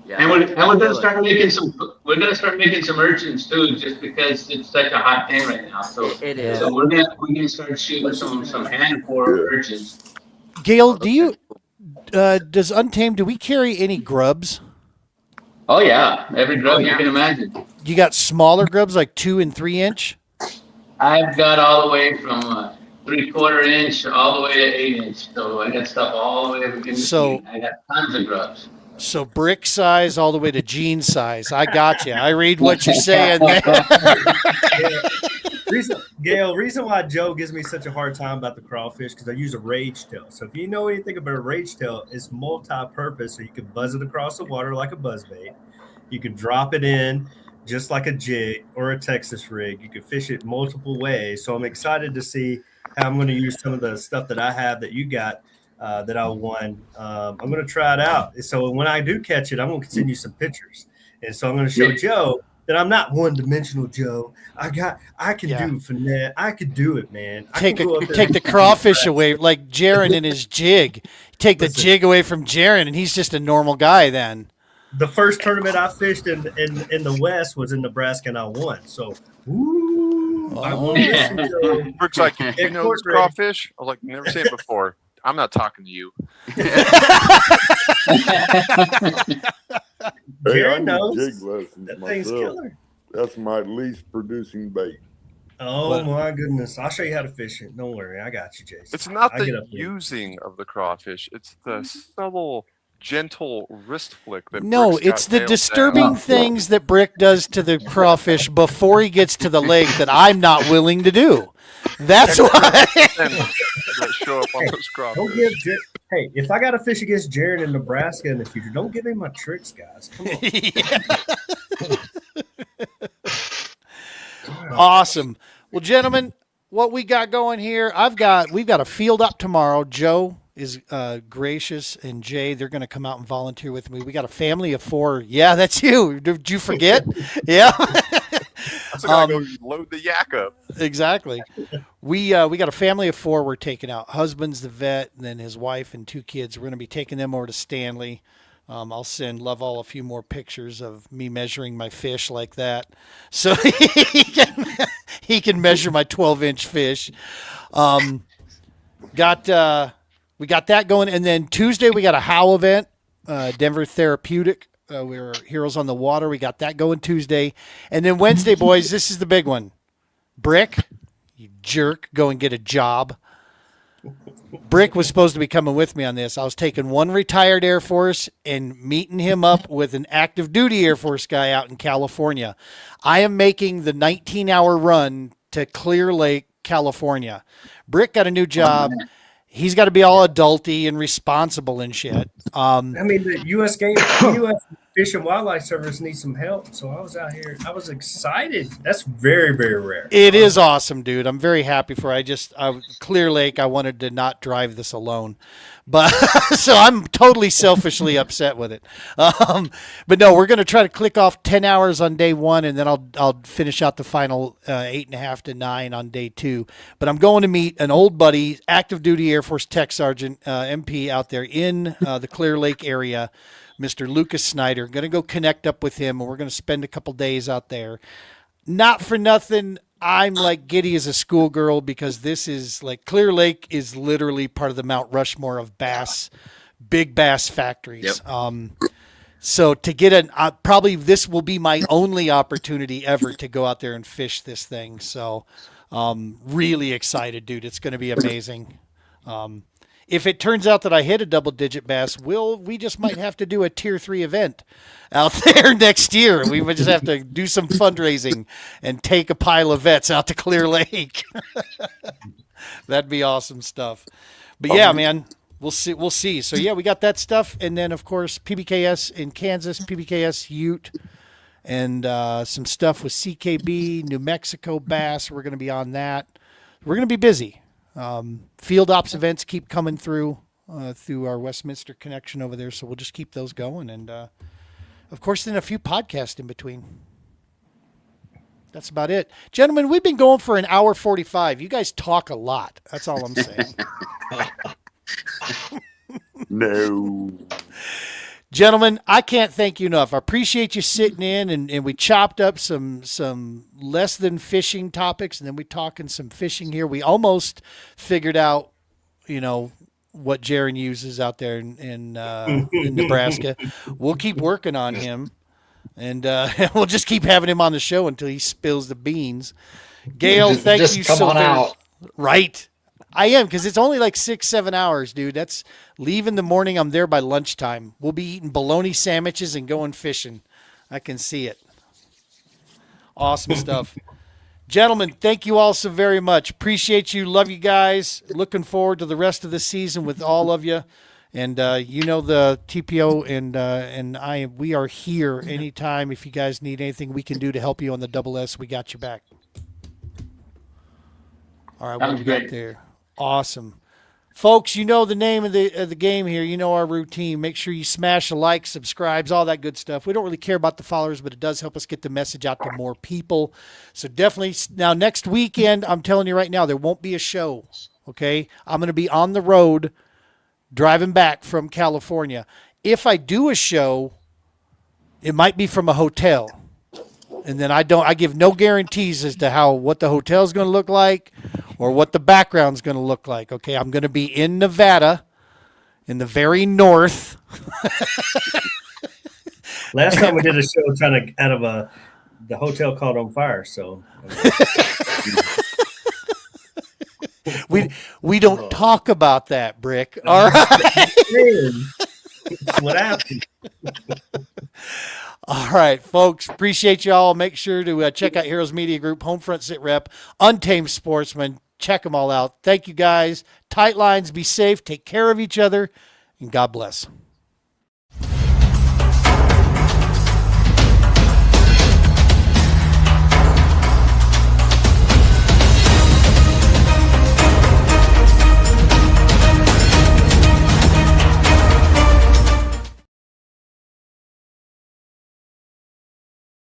yeah. And we're gonna Kill it. start making some. We're gonna start making some urchins too, just because it's such a hot thing right now. So It Yeah. is. so we're gonna start shooting some hand pour Yeah. urchins. Gail, Oh, do those you are cool. does Untamed? Do we carry any grubs? Oh yeah, every grub you can imagine. You got smaller grubs like 2 and 3 inch. I've got all the way from 3/4 inch all the way to 8 inch. So I got stuff all the way in So between. I got tons of grubs. so brick size all the way to jean size. I got you. I read what you're saying there. Reason why Joe gives me such a hard time about the crawfish because I use a rage tail. So if you know anything about a rage tail, it's multi-purpose. So you can buzz it across the water like a buzz bait. You can drop it in just like a jig or a Texas rig. You can fish it multiple ways. So I'm excited to see how I'm going to use some of the stuff that I have that you got that I won. I'm going to try it out. So when I do catch it, I'm going to send you some pictures. And so I'm going to show Joe that I'm not one-dimensional, Joe. I can do finesse. I could do it, man. Take the crawfish away, like Jaron and his jig. Take the jig away from Jaron, and he's just a normal guy then. The first tournament I fished in the West was in Nebraska, and I won. So, I won. Brooks like, you know this crawfish? I was like, never seen it before. I'm not talking to you. Hey, I Jaron need knows jig lessons that thing's myself. killer. That's my least producing bait. Oh my goodness! I'll show you how to fish it. Don't worry, I got you, Jason. It's not I'll get the up there. using of the crawfish; it's the subtle, gentle wrist flick that. No, Brick's it's got the nailed disturbing down. things that Brick does to the crawfish before he gets to the lake that I'm not willing to do. That's why. that show up on those Don't give crawfish. hey, if I got to fish against Jaron in Nebraska in the future, don't give him my tricks, guys. Come on. Awesome. Well, gentlemen, what we got going here, we've got a field up tomorrow. Joe is gracious, and Jay, they're going to come out and volunteer with me. We got a family of 4. Yeah, that's you. Did you forget? Yeah. That's gotta go load the yak up. Exactly. We got a family of 4 we're taking out. Husband's the vet, and then his wife and 2 kids. We're going to be taking them over to Stanley. I'll send Lovell a few more pictures of me measuring my fish like that, so he can measure my 12-inch fish. We got that going, and then Tuesday we got a HOW event, Denver Therapeutic. We're Heroes on the Water. We got that going Tuesday, and then Wednesday, boys, this is the big one. Brick, you jerk, go and get a job. Brick was supposed to be coming with me on this. I was taking one retired Air Force and meeting him up with an active duty Air Force guy out in California. I am making the 19-hour run to Clear Lake, California. Brick got a new job. He's got to be all adulty and responsible and shit. I mean, the U.S. Fish and Wildlife Service needs some help, so I was out here. I was excited. That's very, very rare. It is awesome, dude. I'm very happy for. Clear Lake. I wanted to not drive this alone, but so I'm totally selfishly upset with it. But no, we're gonna try to click off 10 hours on day 1, and then I'll finish out the final 8.5 to 9 on day 2. But I'm going to meet an old buddy, active duty Air Force Tech Sergeant MP out there in the Clear Lake area. Mr. Lucas Snyder. Going to go connect up with him, and we're going to spend a couple days out there. Not for nothing, I'm like giddy as a schoolgirl because this is like Clear Lake is literally part of the Mount Rushmore of bass, big bass factories. Yep. So to get probably this will be my only opportunity ever to go out there and fish this thing. So really excited, dude. It's going to be amazing. If it turns out that I hit a double-digit bass, we just might have to do a Tier 3 event out there next year. We would just have to do some fundraising and take a pile of vets out to Clear Lake. That'd be awesome stuff. But yeah, man, we'll see. So yeah, we got that stuff, and then of course PBKS in Kansas, PBKS Ute, and some stuff with CKB, New Mexico bass. We're going to be on that. We're going to be busy. Field ops events keep coming through. through our Westminster connection over there. So we'll just keep those going. And, of course, then a few podcasts in between. That's about it. Gentlemen, we've been going for an hour 45. You guys talk a lot. That's all I'm saying. No. Gentlemen, I can't thank you enough. I appreciate you sitting in, and we chopped up some less than fishing topics, and then we talking some fishing here. We almost figured out, what Jaron uses out there in Nebraska. We'll keep working on him, and we'll just keep having him on the show until he spills the beans. Gail, thank you so much. Out. Right. I am, because it's only like 6-7 hours, dude. That's leave in the morning. I'm there by lunchtime. We'll be eating bologna sandwiches and going fishing. I can see it. Awesome stuff. Gentlemen, thank you all so very much. Appreciate you. Love you guys. Looking forward to the rest of the season with all of you. And the TPO and I, we are here anytime. If you guys need anything we can do to help you on the Double S, we got you back. All right, what do we got there? Awesome. Folks, you know the name of the game here. You know our routine. Make sure you smash a like, subscribes, all that good stuff. We don't really care about the followers, but it does help us get the message out to more people. So definitely, now next weekend, I'm telling you right now, there won't be a show, okay? I'm going to be on the road driving back from California. If I do a show, it might be from a hotel. And then I give no guarantees as to what the hotel's going to look like or what the background's going to look like. Okay, I'm going to be in Nevada, in the very north. Last time we did a show trying to out of the hotel caught on fire. So we don't talk about that, Brick. All right. What happened? All right, folks. Appreciate y'all. Make sure to check out Heroes Media Group, Homefront Sit Rep, Untamed Sportsman. Check them all out. Thank you, guys. Tight lines. Be safe. Take care of each other. And God bless.